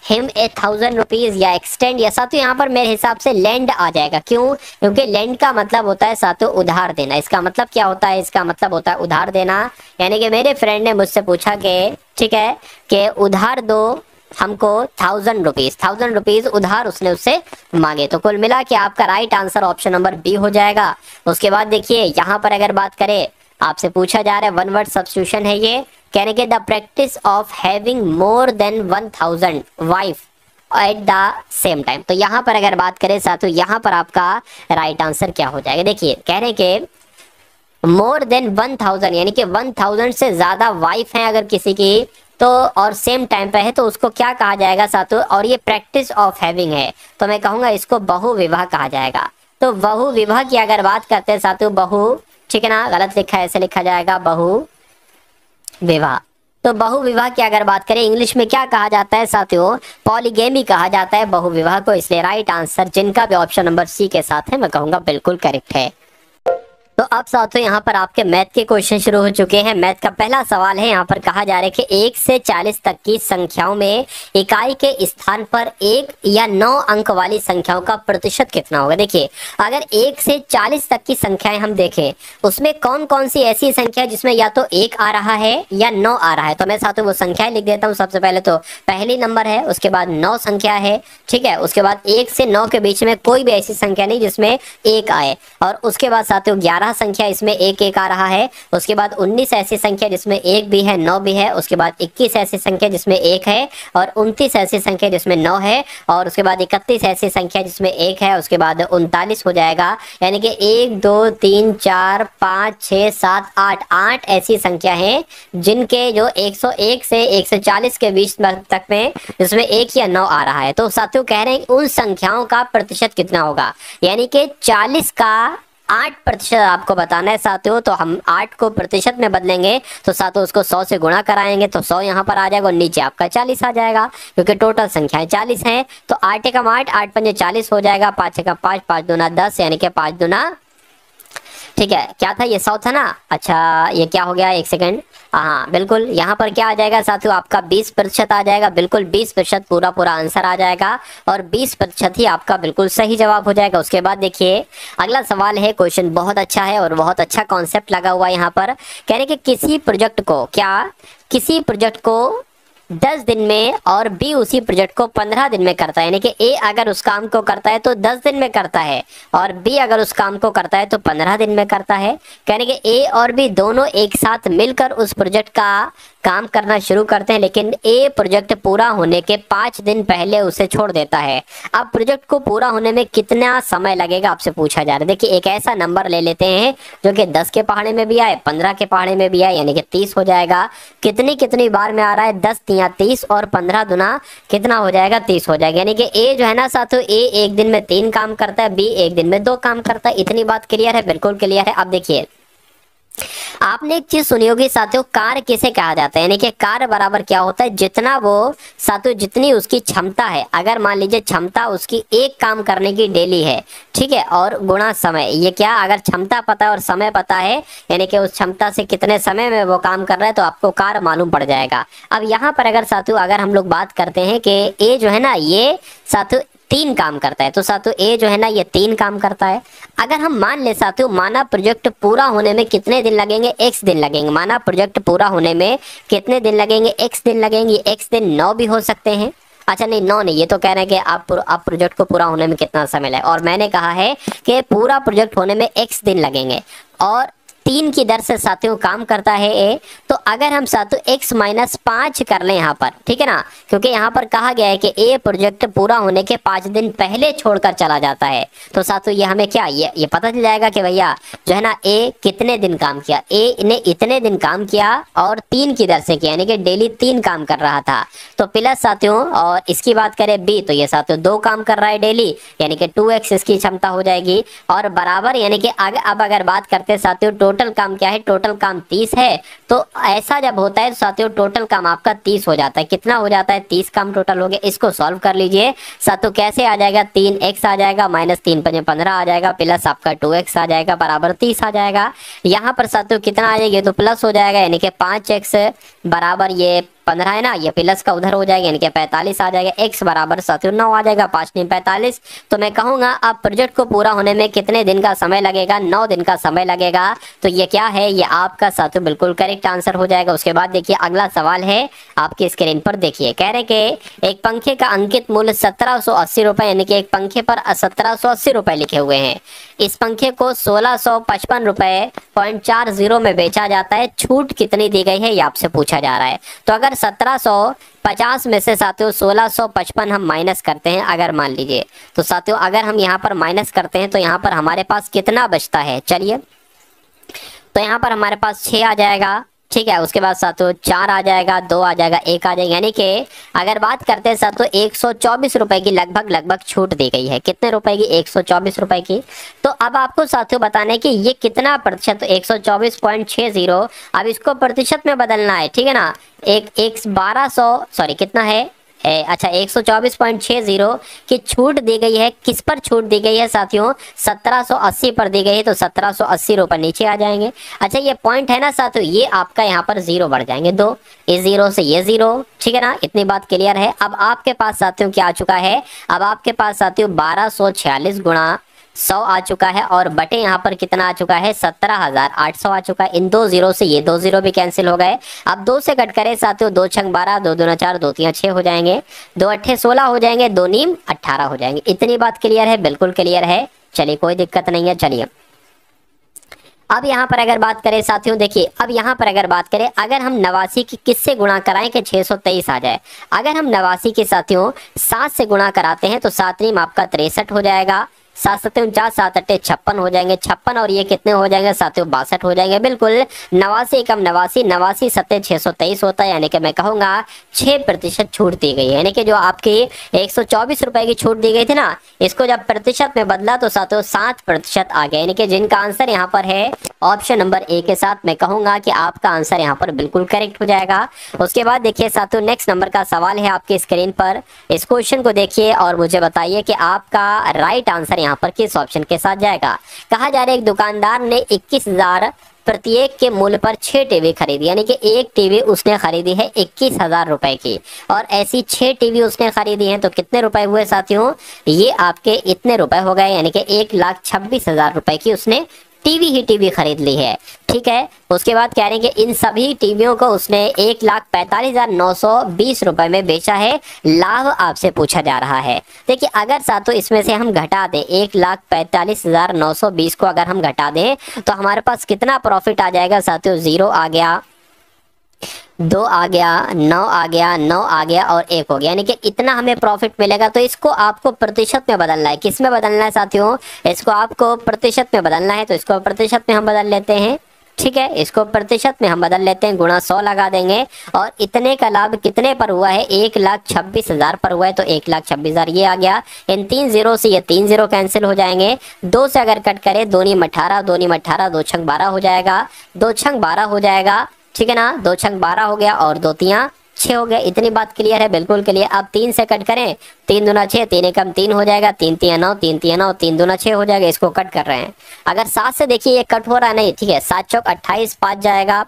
हिम 1000 रुपीज, या एक्सटेंड, या साथियों यहाँ पर मेरे हिसाब से लैंड आ जाएगा। क्यों? क्योंकि लैंड का मतलब होता है साथियों उधार देना। इसका मतलब क्या होता है? इसका मतलब होता है उधार देना। यानी कि मेरे फ्रेंड ने मुझसे पूछा कि ठीक है कि उधार दो हमको 1000 रुपीज उधार उसने उससे मांगे। तो कुल मिला के आपका right answer option number B हो जाएगा। उसके बाद देखिए यहाँ पर अगर बात करें, आपसे पूछा जा रहा है वन वर्ड सब्स्टिट्यूशन है ये, कहने के the practice of having more than 1000 wife at the same time. तो यहाँ पर अगर बात करें साथियों, यहाँ पर आपका राइट आंसर क्या हो जाएगा? देखिए कहने के मोर देन 1000, यानी कि 1000 से ज्यादा वाइफ है अगर किसी की, तो और सेम टाइम पे है, तो उसको क्या कहा जाएगा साथियों? और ये प्रैक्टिस ऑफ हैविंग है, तो मैं कहूंगा इसको बहु विवाह कहा जाएगा। तो बहु विवाह की अगर बात करते हैं साथियों, बहु, ठीक है ना, गलत लिखा है, ऐसे लिखा जाएगा बहु विवाह। तो बहु विवाह की अगर बात करें इंग्लिश में क्या कहा जाता है साथियों? पॉलीगेमी कहा जाता है बहु विवाह को। इसलिए राइट आंसर जिनका भी ऑप्शन नंबर सी के साथ है, मैं कहूंगा बिल्कुल करेक्ट है। तो अब साथियों यहाँ पर आपके मैथ के क्वेश्चन शुरू हो चुके हैं। मैथ का पहला सवाल है, यहाँ पर कहा जा रहा है कि 1 से 40 तक की संख्याओं में इकाई के स्थान पर 1 या 9 अंक वाली संख्याओं का प्रतिशत कितना होगा? देखिए अगर 1 से 40 तक की संख्याएं हम देखें, उसमें कौन कौन सी ऐसी संख्या है जिसमें या तो 1 आ रहा है या 9 आ रहा है। तो मैं साथियों वो संख्याएं लिख देता हूँ। सबसे पहले तो पहली नंबर है, उसके बाद 9 संख्या है, ठीक है। उसके बाद 1 से 9 के बीच में कोई भी ऐसी संख्या नहीं जिसमें 1 आए, और उसके बाद साथियों 11 संख्या इसमें 1 आ रहा है। उसके बाद 19 ऐसी संख्या जिसमें 1 भी है, 9 भी है। उसके बाद 21 ऐसी संख्या जिसमें 1 है, और 29 ऐसी संख्या जिसमें 9 है, और उसके बाद 31 ऐसी संख्या जिसमें 1 है। उसके बाद 39 हो जाएगा, यानी कि 1 2 3 4 5 6 7 8 ऐसी संख्या है जिनके जो 101 से 140 के बीच तक में जिसमें 1 या 9 आ रहा है। तो साथियों कह रहे हैं उन संख्याओं का प्रतिशत कितना होगा, यानी कि 40 का 8% आपको बताना है साथियों, तो हम 8 को प्रतिशत में बदलेंगे तो साथियों उसको 100 से गुणा कराएंगे तो 100 यहाँ पर आ जाएगा और नीचे आपका 40 आ जाएगा, क्योंकि टोटल संख्याएं 40 हैं। तो 8 एकम 8, 8 पंजे 40 हो जाएगा, 5 एकम 5, 5 दूना 10, यानी कि 5 दूना, ठीक है क्या था ये 100 था ना। अच्छा ये क्या हो गया, एक सेकंड, हाँ बिल्कुल यहाँ पर क्या आ जाएगा साथियों, आपका 20% आ जाएगा, बिल्कुल 20% पूरा पूरा आंसर आ जाएगा और 20% ही आपका बिल्कुल सही जवाब हो जाएगा। उसके बाद देखिए अगला सवाल है, क्वेश्चन बहुत अच्छा है और बहुत अच्छा कॉन्सेप्ट लगा हुआ है यहाँ पर। कह रहे कि किसी प्रोजेक्ट को 10 दिन में और बी उसी प्रोजेक्ट को 15 दिन में करता है, यानी कि ए अगर उस काम को करता है तो 10 दिन में करता है और बी अगर उस काम को करता है तो 15 दिन में करता है। कहने कि ए और बी दोनों एक साथ मिलकर उस प्रोजेक्ट का काम करना शुरू करते हैं, लेकिन ए प्रोजेक्ट पूरा होने के 5 दिन पहले उसे छोड़ देता है। अब प्रोजेक्ट को पूरा होने में कितना समय लगेगा आपसे पूछा जा रहा है। देखिए एक ऐसा नंबर ले लेते हैं जो कि 10 के पहाड़े में भी आए, 15 के पहाड़े में भी आए, यानी कि 30 हो जाएगा। कितनी बार में आ रहा है, 10 तिया 30 और 15 दुना कितना हो जाएगा, 30 हो जाएगा। यानी कि ए जो है ना साथियों, ए एक दिन में 3 काम करता है, बी एक दिन में 2 काम करता है। इतनी बात क्लियर है, बिल्कुल क्लियर है। अब देखिए आपने एक चीज सुनी होगी साथियों, कार्य किसे कहा जाता है, यानी कि कार्य बराबर क्या होता है, जितना वो साथियों जितनी उसकी क्षमता है। अगर मान लीजिए क्षमता उसकी एक काम करने की डेली है, ठीक है, और गुणा समय, ये क्या, अगर क्षमता पता है और समय पता है, यानी कि उस क्षमता से कितने समय में वो काम कर रहा है, तो आपको कार्य मालूम पड़ जाएगा। अब यहाँ पर अगर साथियों अगर हम लोग बात करते हैं कि ए जो है ना ये साथियों 3 काम करता है, तो साथियों ए जो है ना ये 3 काम करता है। अगर हम मान ले साथियों, माना प्रोजेक्ट पूरा होने में कितने दिन लगेंगे, x दिन लगेंगे। माना प्रोजेक्ट पूरा होने में कितने दिन लगेंगे, x दिन लगेंगे। x दिन 9 भी हो सकते हैं। अच्छा नहीं 9 नहीं, ये तो कह रहे हैं कि आप प्रोजेक्ट को पूरा होने में कितना समय लगे, और मैंने कहा है कि पूरा प्रोजेक्ट होने में x दिन लगेंगे और 3 की दर से साथियों काम करता है ए। तो अगर हम साथियों x माइनस 5 कर लें यहाँ पर, ठीक है ना, क्योंकि यहाँ पर कहा गया है कि ए प्रोजेक्ट पूरा होने के 5 दिन पहले छोड़कर चला जाता है, तो साथियों ये हमें क्या ये पता चल जाएगा कि भैया जो है ना ए कितने दिन काम किया। ए ने इतने दिन काम किया और 3 की दर से किया, यानी कि डेली 3 काम कर रहा था। तो प्लस साथियों, और इसकी बात करें बी, तो ये साथियों 2 काम कर रहा है डेली, यानी कि 2x इसकी क्षमता हो जाएगी, और बराबर यानी कि अब अगर बात करते हैं साथियों टोटल काम क्या है, टोटल काम 30 है। तो ऐसा जब होता है साथियों टोटल काम आपका 30 हो जाता है। कितना हो जाता है, 30 काम टोटल हो गया। इसको सॉल्व कर लीजिए साथियों, कैसे आ जाएगा, 3x आ जाएगा माइनस 3 पंजे 15 आ जाएगा, प्लस आपका 2x आ जाएगा बराबर 30 आ जाएगा। यहाँ पर साथियों कितना आ जाएगा, तो प्लस हो जाएगा, यानी कि 5x बराबर ये 15 है ना, ये प्लस का उधर हो जाएगा, यानी कि 45 आ जाएगा। x बराबर साथियों 9 आ जाएगा, 5 नहीं 45। तो मैं कहूंगा अब प्रोजेक्ट को पूरा होने में कितने दिन का समय लगेगा, 9 दिन का समय लगेगा। तो ये क्या है, ये आपका साथियों बिल्कुल करेक्ट आंसर हो जाएगा। उसके बाद देखिए अगला सवाल है आपकी स्क्रीन पर, देखिए कह रहे कि एक पंखे का अंकित मूल्य 1780 रुपए, यानी कि एक पंखे पर 1780 रुपए लिखे हुए हैं। इस पंखे को 1655 रुपए 0.40 में बेचा जाता है। छूट कितनी दी गई है, ये आपसे पूछा जा रहा है। तो अगर 1750 में से साथियों 1655 हम माइनस करते हैं, अगर मान लीजिए, तो साथियों अगर हम यहाँ पर माइनस करते हैं तो यहाँ पर हमारे पास कितना बचता है, चलिए, तो यहाँ पर हमारे पास 6 आ जाएगा, ठीक है। उसके बाद साथियों 4 आ जाएगा, 2 आ जाएगा, 1 आ जाएगा, यानी कि अगर बात करते हैं साथियों 124 रुपए की लगभग छूट दी गई है। कितने रुपए की, 124 रुपए की। तो अब आपको साथियों बताना है कि ये कितना प्रतिशत, 124.60। अब इसको प्रतिशत में बदलना है, ठीक है ना। एक 1200 सॉरी कितना है, अच्छा 124.60 की छूट दी गई है। किस पर छूट दी गई है साथियों, 1780 पर दी गई है, तो 1780 रुपए नीचे आ जाएंगे। अच्छा ये पॉइंट है ना साथियों, ये आपका यहाँ पर 0 बढ़ जाएंगे, 2 इस 0 से ये 0, ठीक है ना। इतनी बात क्लियर है। अब आपके पास साथियों क्या आ चुका है, अब आपके पास साथियों 1246 गुणा 100 आ चुका है, और बटे यहाँ पर कितना आ चुका है, 17,800 आ चुका है। इन 2 0 से ये 2 0 भी कैंसिल हो गए। अब 2 से कट करें साथियों, 2 छंग 12, 2 दूना 4, 2 3 6 हो जाएंगे, 2 अट्ठे 16 हो जाएंगे, 2 नीम 18 हो जाएंगे। इतनी बात क्लियर है, बिल्कुल क्लियर है। चलिए कोई दिक्कत नहीं है। चलिए अब यहाँ पर अगर बात करें साथियों, देखिए अब यहाँ पर अगर बात करें, अगर हम 89 की किससे गुणा कराएं कि 623 आ जाए। अगर हम 89 के साथियों 7 से गुणा कराते हैं तो 7 नीम आपका 63 हो जाएगा, सात सत्ते 49, 7 अट्टे 56 हो जाएंगे 56, और ये कितने हो जाएंगे साथियों 62 हो जाएंगे बिल्कुल। 89 कम 89, 89 सत्ते 623 होता है, यानी कि मैं कहूंगा 6% छूट दी गई है, यानी कि जो आपकी 124 रुपए की छूट दी गई थी ना, इसको जब प्रतिशत में बदला तो साथियों 7% आ गया, यानी कि जिनका आंसर यहाँ पर है ऑप्शन नंबर ए के साथ, मैं कहूंगा कि आपका आंसर यहाँ पर बिल्कुल करेक्ट हो जाएगा। उसके बाद देखिए साथियों नेक्स्ट नंबर का सवाल है आपकी स्क्रीन पर, इस क्वेश्चन को देखिए और मुझे बताइए कि आपका राइट आंसर यहाँ पर किस ऑप्शन के साथ जाएगा। कहा जा रहा है एक दुकानदार ने 21,000 प्रत्येक के मूल्य पर 6 टीवी खरीदी, यानी कि एक टीवी उसने खरीदी है 21,000 रुपए की, और ऐसी 6 टीवी उसने खरीदी हैं, तो कितने रुपए हुए साथियों, ये आपके इतने रुपए हो गए, यानी कि 1,26,000 रुपए की उसने टीवी ही टीवी खरीद ली है। ठीक है, उसके बाद कह रहे हैं कि इन सभी टीवियों को उसने 1,45,920 रुपए में बेचा है, लाभ आपसे पूछा जा रहा है। देखिए अगर साथियों इसमें से हम घटा दें 1,45,920 को अगर हम घटा दें तो हमारे पास कितना प्रॉफिट आ जाएगा साथियों, 0 आ गया, 2 आ गया, 9 आ गया, 9 आ गया और 1 हो गया, यानी कि इतना हमें प्रॉफिट मिलेगा। तो इसको आपको प्रतिशत में बदलना है, किस में बदलना है साथियों, इसको आपको प्रतिशत में बदलना है, तो इसको प्रतिशत में हम बदल लेते हैं। ठीक है, इसको प्रतिशत में हम बदल लेते हैं, गुणा 100 लगा देंगे, और इतने का लाभ कितने पर हुआ है, 1,26,000 पर हुआ है, तो 1,26,000 ये आ गया। इन 3 जीरो से ये 3 जीरो कैंसिल हो जाएंगे, 2 से अगर कट करें 2 × 18, 2 × 18, 2 × 12 हो जाएगा, 2 × 12 हो जाएगा। ठीक है ना, 2 × 12 हो गया और 2 × 3 6 हो गया, इतनी बात क्लियर है, बिल्कुल क्लियर। अब 3 से कट करें, 3 दूना 6, 3 एकम 3 हो जाएगा, 3 तिया 9, 3 तिया 9, 3 दूना 6 हो जाएगा, इसको कट कर रहे हैं। अगर 7 से देखिए ये कट हो रहा है नहीं, ठीक है, 7 चौक 28, 5 जाएगा,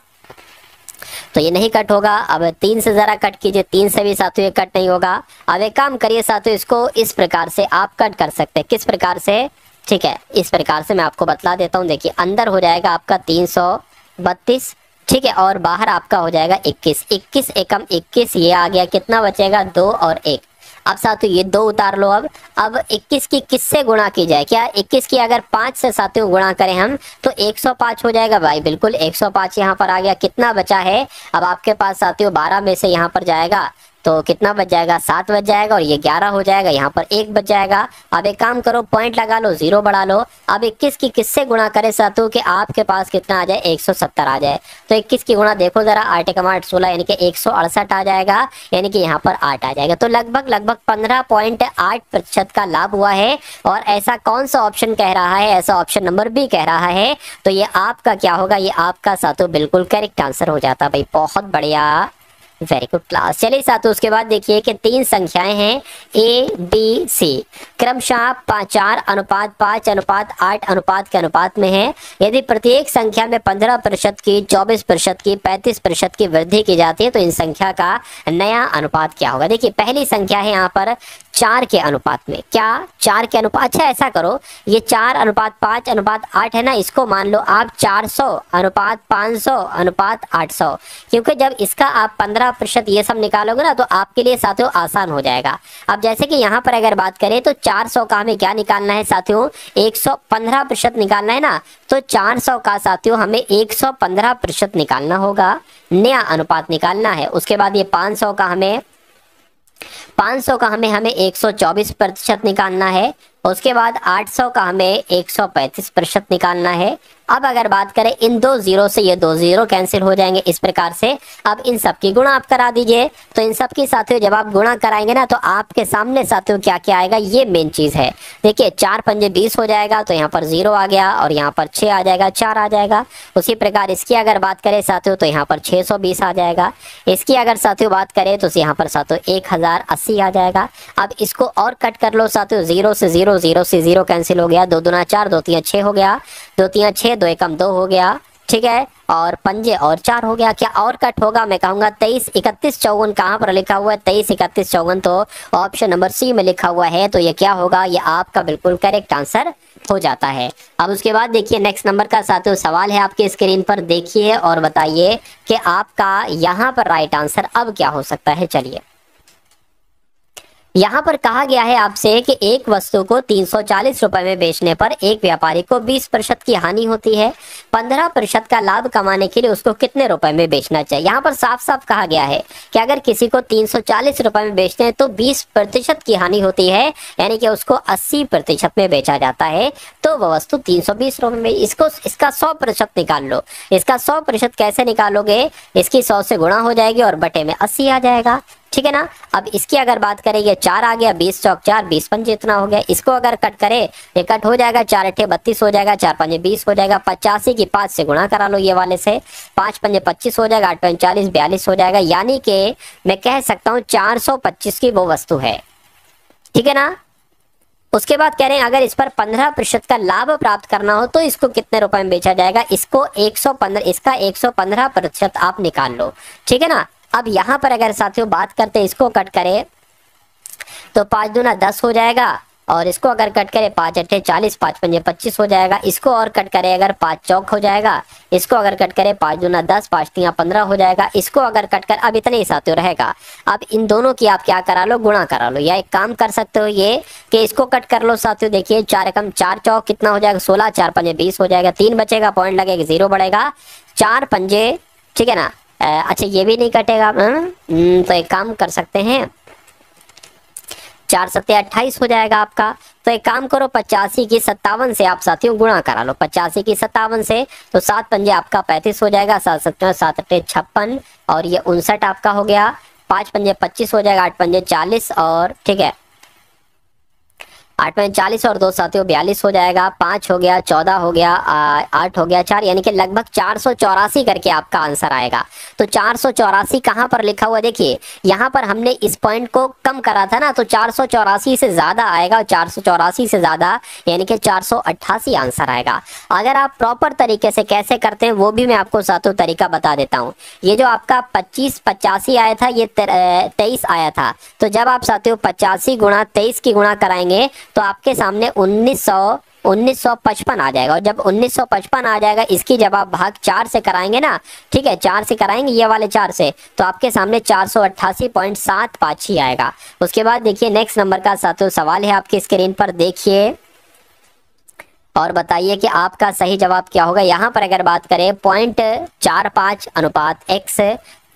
तो ये नहीं कट होगा। अब 3 से जरा कट कीजिए, 3 से भी साथियों ये कट नहीं होगा। अब एक काम करिए साथियों, इसको इस प्रकार से आप कट कर सकते हैं, किस प्रकार से, ठीक है, इस प्रकार से मैं आपको बतला देता हूँ। देखिए अंदर हो जाएगा आपका 332, ठीक है, और बाहर आपका हो जाएगा 21, 21 एकम 21, ये आ गया, कितना बचेगा 2 और 1। अब साथियों ये 2 उतार लो। अब 21 की किससे गुणा की जाए, क्या 21 की अगर 5 से साथियों गुणा करें हम तो 105 हो जाएगा भाई, बिल्कुल 105 यहाँ पर आ गया। कितना बचा है अब आपके पास साथियों, 12 में से यहाँ पर जाएगा तो कितना बच जाएगा, 7 बच जाएगा, और ये 11 हो जाएगा, यहाँ पर 1 बच जाएगा। अब एक काम करो, पॉइंट लगा लो, 0 बढ़ा लो। अब 21 की किससे गुणा करें साथियों कि आपके पास कितना आ जाए, 170 आ जाए। तो 21 की गुणा देखो जरा, 8 × 8 16, यानी कि 168 आ जाएगा, यानी कि यहाँ पर 8 आ जाएगा। तो लगभग 15.8% का लाभ हुआ है। और ऐसा कौन सा ऑप्शन कह रहा है, ऐसा ऑप्शन नंबर बी कह रहा है। तो ये आपका क्या होगा, ये आपका साथियों बिल्कुल करेक्ट आंसर हो जाता भाई, बहुत बढ़िया, वेरी गुड क्लास। चलिए साथियों उसके बाद देखिए कि 3 संख्याएं हैं A, B, C, क्रमशः 4:5:8 अनुपात के अनुपात में है। यदि प्रत्येक संख्या में 15% की, 24% की, 35% की वृद्धि की जाती है तो इन संख्या का नया अनुपात क्या होगा। देखिए पहली संख्या है यहाँ पर 4 के अनुपात में, क्या 4 के अनुपात, अच्छा ऐसा करो, ये 4:5:8 है ना, इसको मान लो आप 400:500:800, क्योंकि जब इसका आप 15% ये सब निकालोगे ना तो आपके लिए साथियों आसान हो जाएगा। अब जैसे कि यहाँ पर अगर बात करें तो 400 का हमें क्या निकालना है साथियों, 115% निकालना है ना, तो 400 का साथियों हमें 115% निकालना होगा, नया अनुपात निकालना है। उसके बाद ये 500 का हमें 124% निकालना है। उसके बाद 800 का हमें 135% निकालना है। अब अगर बात करें इन 2 जीरो से ये 2 जीरो कैंसिल हो जाएंगे इस प्रकार से। अब इन सब की गुणा आप करा दीजिए, तो इन सब की साथियों जब आप गुणा कराएंगे ना तो आपके सामने साथियों क्या क्या आएगा, ये मेन चीज है। देखिए 4 पंजे 20 हो जाएगा, तो यहाँ पर 0 आ गया, और यहाँ पर 6 आ जाएगा, 4 आ जाएगा। उसी प्रकार इसकी अगर बात करें साथियों तो यहाँ पर 620 आ जाएगा। इसकी अगर साथियों बात करें तो यहाँ पर साथियों 1080 आ जाएगा। अब इसको और कट कर लो साथियों, 0 से 0, 0 से 0 कैंसिल हो गया, 2 दूना 4, 2 तिया 6 हो गया, 2 तिया 6, 2 एकम 2 हो गया, ठीक है, और पंजे और 4 हो गया। क्या और कट होगा, मैं कहूंगा 23 31 54 कहाँ पर लिखा हुआ है, 23 31 54 तो ऑप्शन नंबर सी में लिखा हुआ है। तो ये क्या होगा, ये आपका बिल्कुल करेक्ट आंसर हो जाता है। अब उसके बाद देखिए नेक्स्ट नंबर का साथियों सवाल है आपके स्क्रीन पर, देखिए और बताइए कि आपका यहाँ पर राइट आंसर अब क्या हो सकता है। चलिए यहाँ पर कहा गया है आपसे कि एक वस्तु को 340 रुपए में बेचने पर एक व्यापारी को 20% की हानि होती है, 15% का लाभ कमाने के लिए उसको कितने रुपए में बेचना चाहिए। यहाँ पर साफ साफ कहा गया है कि अगर किसी को 340 रुपए में बेचते हैं तो 20% की हानि होती है, यानी कि उसको 80% में बेचा जाता है, तो वह वस्तु 320 रुपए में। इसका 100% निकाल लो। इसका 100% कैसे निकालोगे, इसकी 100 से गुणा हो जाएगी और बटे में 80 आ जाएगा, ठीक है ना। अब इसकी अगर बात करेंगे, 4 आ गया, 20 चौक 4, 20 पंजे इतना हो गया। इसको अगर कट करें, ये कट हो जाएगा, 4 अट्ठे 32 हो जाएगा, 4 पंजे 20 हो जाएगा, 85 की 5 से गुणा करा लो ये वाले से, 5 पंजे 25 हो जाएगा, 8 पंजे 40, 42 हो जाएगा, यानी कि मैं कह सकता हूँ 425 की वो वस्तु है, ठीक है ना। उसके बाद कह रहे हैं अगर इस पर 15% का लाभ प्राप्त करना हो तो इसको कितने रुपए में बेचा जाएगा, इसको 115, इसका 115% आप निकाल लो, ठीक है ना। अब यहां पर अगर साथियों बात करते हैं, इसको कट करें तो 5 दूना 10 हो जाएगा, और इसको अगर कट करें 5 अट्ठे 40, 5 पंजे 25 हो जाएगा। इसको और कट करें अगर 5 चौक हो जाएगा, इसको अगर कट करें 5 दूना 10, 5 तिया 15 हो जाएगा। इसको अगर कट कर, अब इतने ही साथियों रहेगा। अब इन दोनों की आप क्या करा लो, गुणा करा लो, या एक काम कर सकते हो ये कि इसको कट कर लो साथियों। देखिए 4 एकम 4 चौक कितना हो जाएगा, 16, 4 पंजे 20 हो जाएगा, 3 बचेगा, पॉइंट लगेगा, 0 बढ़ेगा, 4 पंजे, ठीक है ना। अच्छा ये भी नहीं कटेगा, तो एक काम कर सकते हैं, 4 सत्ते 28 हो जाएगा आपका। तो एक काम करो, 85 की 57 से आप साथियों गुणा करा लो, 85 की 57 से, तो 7 पंजे आपका 35 हो जाएगा, 7 सत्ते 7 अट्ठे 56, और ये 59 आपका हो गया, 5 पंजे 25 हो जाएगा, 8 पंजे 40, और ठीक है 8 पंजे 40 और 2 साथियों 42 हो जाएगा, 5 हो गया, 14 हो गया, 8 हो गया, 4, यानी कि लगभग 484 करके आपका आंसर आएगा। तो 484 कहाँ पर लिखा हुआ, देखिए यहाँ पर हमने इस पॉइंट को कम करा था ना, तो 484 से ज्यादा आएगा, और 484 से ज्यादा यानी कि 488 आंसर आएगा। अगर आप प्रॉपर तरीके से कैसे करते हैं वो भी मैं आपको साथियों तरीका बता देता हूँ। ये जो आपका 25 85 आया था, ये 23 आया था, तो जब आप साथियों 85 गुणा 23 की गुणा कराएंगे तो आपके सामने 1955 आ जाएगा, और जब 1955 आ जाएगा, इसकी जब आप भाग 4 से कराएंगे ना, ठीक है 4 से कराएंगे ये वाले 4 से, तो आपके सामने 488.75 ही आएगा। उसके बाद देखिए नेक्स्ट नंबर का साथियों सवाल है आपकी स्क्रीन पर, देखिए और बताइए कि आपका सही जवाब क्या होगा। यहाँ पर अगर बात करें 0.45 अनुपात x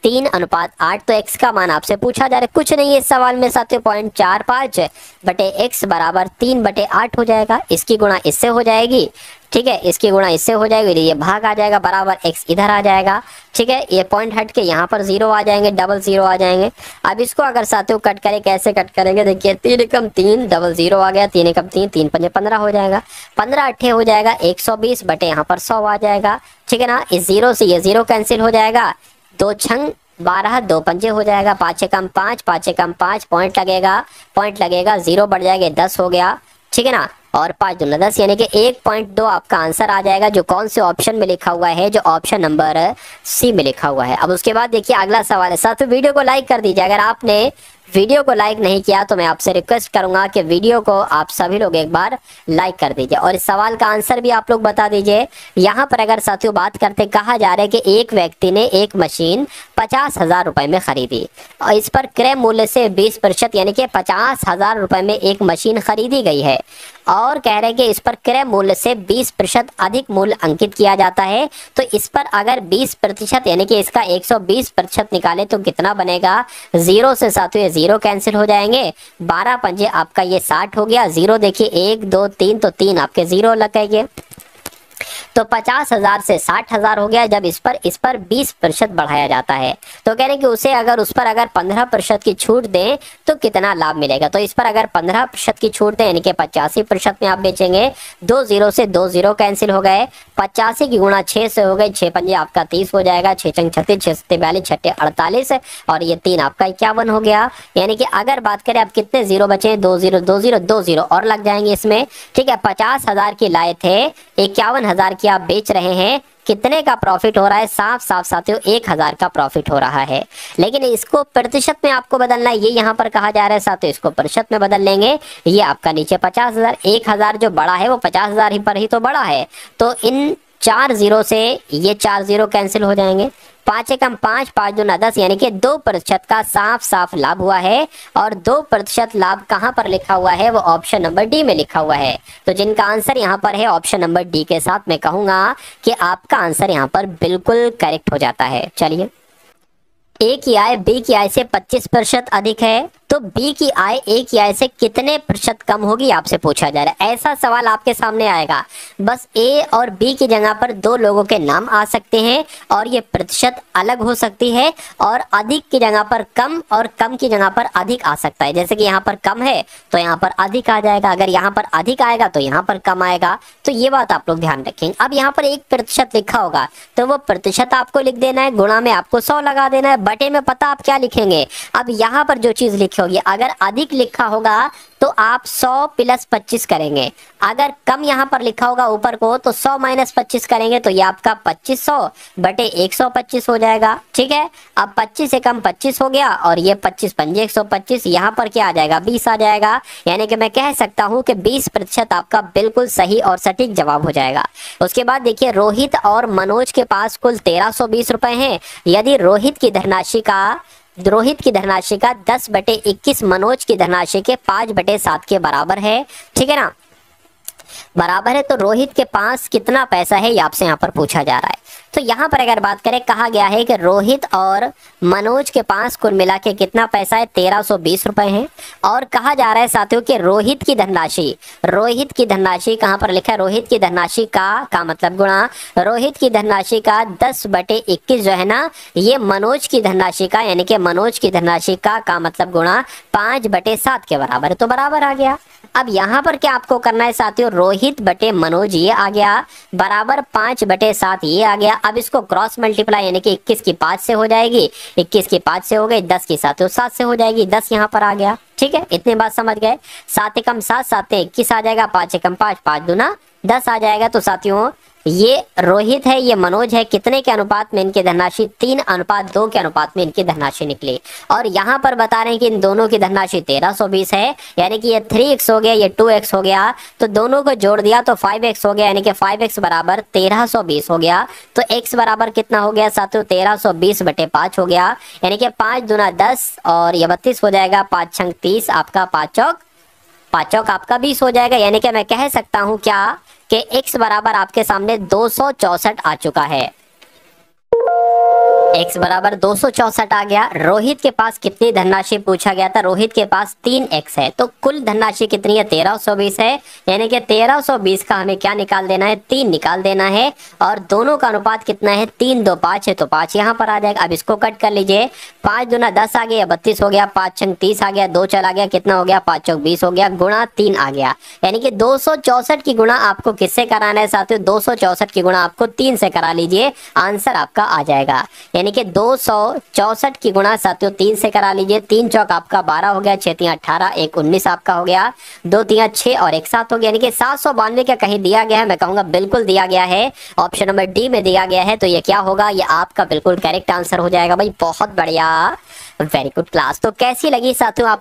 3:8, तो x का मान आपसे पूछा जा रहा है, कुछ नहीं है इस सवाल में साथियों, 0.45 बटे x बराबर 3/8 हो जाएगा, इसकी गुणा इससे हो जाएगी, ठीक है, इसकी गुणा इससे हो जाएगी, ये भाग आ जाएगा, बराबर x इधर आ जाएगा, ठीक है, ये पॉइंट हट के यहाँ पर 0 आ जाएंगे, डबल 0 आ जाएंगे। अब इसको अगर साथियों कट करें, कैसे कट करेंगे, देखिए 3 एकम 3, डबल 0 आ गया, 3 एकम 3, 3 पंजे 15 हो जाएगा, 15 अट्ठे हो जाएगा 120 बटे यहाँ पर 100 आ जाएगा, ठीक है ना। इस 0 से ये 0 कैंसिल हो जाएगा, 2 छंग 12, 2 पंजे हो जाएगा, 5 एकम 5, 5 एकम 5, पॉइंट लगेगा, 0 बढ़ जाएगा, 10 हो गया, ठीक है ना, और 5 दूना 10, यानी कि 1.2 आपका आंसर आ जाएगा, जो कौन से ऑप्शन में लिखा हुआ है, जो ऑप्शन नंबर सी में लिखा हुआ है। अब उसके बाद देखिए अगला सवाल है साथियों, वीडियो को लाइक कर दीजिए। अगर आपने वीडियो को लाइक नहीं किया तो मैं आपसे रिक्वेस्ट करूंगा कि वीडियो को आप सभी लोग एक बार लाइक कर दीजिए, और इस सवाल का आंसर भी आप लोग बता दीजिए। यहाँ पर अगर साथियों बात करते, कहा जा रहा है कि एक व्यक्ति ने एक मशीन 50,000 रुपए में खरीदी, और इस पर क्रय मूल्य से 20% यानी कि 50,000 रुपए में एक मशीन खरीदी गई है, और कह रहे हैं कि इस पर क्रय मूल्य से 20% अधिक मूल्य अंकित किया जाता है, तो इस पर अगर 20% यानी कि इसका 120% निकाले तो कितना बनेगा। 0 से साथियों 0 कैंसिल हो जाएंगे, 12 पंजे आपका ये 60 हो गया, 0 देखिए 1 2 3, तो 3 आपके 0 लगेंगे, तो 50,000 से 60,000 हो गया। जब इस पर 20% बढ़ाया जाता है, तो कह रहे हैं कि उसे अगर उस पर अगर 15% की छूट दें तो कितना लाभ मिलेगा। तो इस पर अगर 15% की छूट दें यानी कि 85% में आप बेचेंगे, 2 0 से 2 0 कैंसिल हो गए, 85 की गुणा 6 से हो गई, 6 पंजे आपका 30 हो जाएगा, 6 चंग 36, 6 सत्ते 42, 6 48, और ये 3 आपका 51 हो गया। यानी कि अगर बात करें अब कितने 0 बचे, 2 0 2 0 2 0 और लग जाएंगे इसमें, ठीक है। 50,000 की लाए थे, 51,000 की आप बेच रहे हैं, कितने का प्रॉफिट हो रहा है, साफ साफ साथियों 1,000 का प्रॉफिट हो रहा है। लेकिन इसको प्रतिशत में आपको बदलना है, ये यहाँ पर कहा जा रहा है साथियों, इसको प्रतिशत में बदल लेंगे। ये आपका नीचे 50,000, 1,000 जो बड़ा है वो 50,000 ही पर ही तो बड़ा है, तो इन 4 0 से ये 4 0 कैंसिल हो जाएंगे, 5 एकम 5, 5 दूना 10, यानी कि 2% का साफ साफ लाभ हुआ है। और 2% लाभ कहां पर लिखा हुआ है? वो ऑप्शन नंबर डी में लिखा हुआ है। तो जिनका आंसर यहां पर है ऑप्शन नंबर डी के साथ, मैं कहूंगा कि आपका आंसर यहां पर बिल्कुल करेक्ट हो जाता है। चलिए, ए की आय बी की आय से 25% अधिक है, तो बी की आय ए की आय से कितने प्रतिशत कम होगी, आपसे पूछा जा रहा है। ऐसा सवाल आपके सामने आएगा। बस ए और बी की जगह पर दो लोगों के नाम आ सकते हैं और ये प्रतिशत अलग हो सकती है, और अधिक की जगह पर कम और कम की जगह पर अधिक आ सकता है। जैसे कि यहाँ पर कम है तो यहाँ पर अधिक आ जाएगा, अगर यहाँ पर अधिक आएगा तो यहाँ पर कम आएगा। तो ये बात आप लोग ध्यान रखेंगे। अब यहाँ पर 1% लिखा होगा तो वो प्रतिशत आपको लिख देना है, गुणा में आपको 100 लगा देना है, बटे में पता आप क्या लिखेंगे। अब यहाँ पर जो चीज लिखी होगी, अगर अधिक लिखा होगा तो आप 100 प्लस 25 करेंगे, अगर कम यहाँ पर लिखा होगा ऊपर को तो 100 माइनस 25 करेंगे, तो ये आपका 2500 बटे 125 हो जाएगा। ठीक है, अब 25 से कम 25 हो गया और ये 25 पंजे 125, यहाँ पर क्या आ जाएगा? 20 आ जाएगा। यानी कि मैं कह सकता हूँ कि 20% आपका बिल्कुल सही और सटीक जवाब हो जाएगा। उसके बाद देखिए, रोहित और मनोज के पास कुल 1320 रुपए हैं। यदि रोहित की धनराशि का 10/21 मनोज की धनराशि के 5/7 के बराबर है। ठीक है ना, बराबर है। तो रोहित के पास कितना पैसा है, ये आपसे यहाँ पर पूछा जा रहा है। तो यहाँ पर अगर बात करें, कहा गया है कि रोहित और मनोज के पास कुल मिला के कितना पैसा है? 1320 रुपए है। और कहा जा रहा है साथियों कि रोहित की धनराशि कहाँ पर लिखा है? रोहित की धनराशि का मतलब गुणा रोहित की धनराशि का 10/21 जो है ना, ये मनोज की धनराशि का, यानी कि मनोज की धनराशि का मतलब गुणा 5/7 के बराबर है। तो बराबर आ गया। अब यहाँ पर क्या आपको करना है साथियों? रोहित बटे मनोज ये आ गया, बराबर 5/7 ये आ गया। अब इसको क्रॉस मल्टीप्लाई, यानी कि 21 की 5 से हो जाएगी, 21 की 5 से हो गई, 10 की 7 से हो जाएगी, 10 यहाँ पर आ गया। ठीक है, इतनी बात समझ गए। 7 एकम 7, 7 21 आ जाएगा, 5 एकम 5, 5 दूना 10 आ जाएगा। तो साथियों ये रोहित है, ये मनोज है, कितने के अनुपात में इनकी धनराशि? 3:2 के अनुपात में इनकी धनराशि निकली। और यहाँ पर बता रहे हैं कि इन दोनों की धनराशि 1320 है, यानी कि ये 3x हो गया, ये 2x हो गया। तो दोनों को जोड़ दिया तो 5x हो गया, यानी कि 5x बराबर 1320 हो गया। तो x बराबर कितना हो गया साथियों? 1320/5 हो गया, यानी कि 5 दूना 10 और ये 32 हो जाएगा, 5 छंग 30, आपका 5 चौक आपका 20 हो जाएगा। यानी कि मैं कह सकता हूं क्या कि x बराबर आपके सामने 264 आ चुका है। x बराबर 264 आ गया। रोहित के पास कितनी धनराशि पूछा गया था? रोहित के पास 3x है, तो कुल धनराशि कितनी है? 1320 है, यानी कि 1320 का हमें क्या निकाल देना है? 3 निकाल देना है। और दोनों का अनुपात कितना है? 3 2 5 है, तो 5 यहाँ पर आ जाएगा। अब इसको कट कर लीजिए, 5 दूना 10 आ गया, 32 हो गया, 5 छंग 30 आ गया, 2 चला गया, कितना हो गया? 5 चौक 20 हो गया, गुणा 3 आ गया। यानी कि 264 की गुणा आपको किससे कराना है साथियों? 264 की गुणा आपको 3 से करा लीजिए, आंसर आपका आ जाएगा। यानी कि 264 की गुणा साथियों 3 से करा लीजिए। 3 चौक आपका 12 हो गया, 6 तिया 18, 1 19 आपका हो गया, 2 तिया 6 और 1 7 हो गया। यानी कि 792 का कहीं दिया गया है? मैं कहूंगा बिल्कुल दिया गया है, ऑप्शन नंबर डी में दिया गया है। तो ये क्या होगा? ये आपका बिल्कुल करेक्ट आंसर हो जाएगा भाई। बहुत बढ़िया, वेरी गुड क्लास। तो कैसी लगी साथियों आप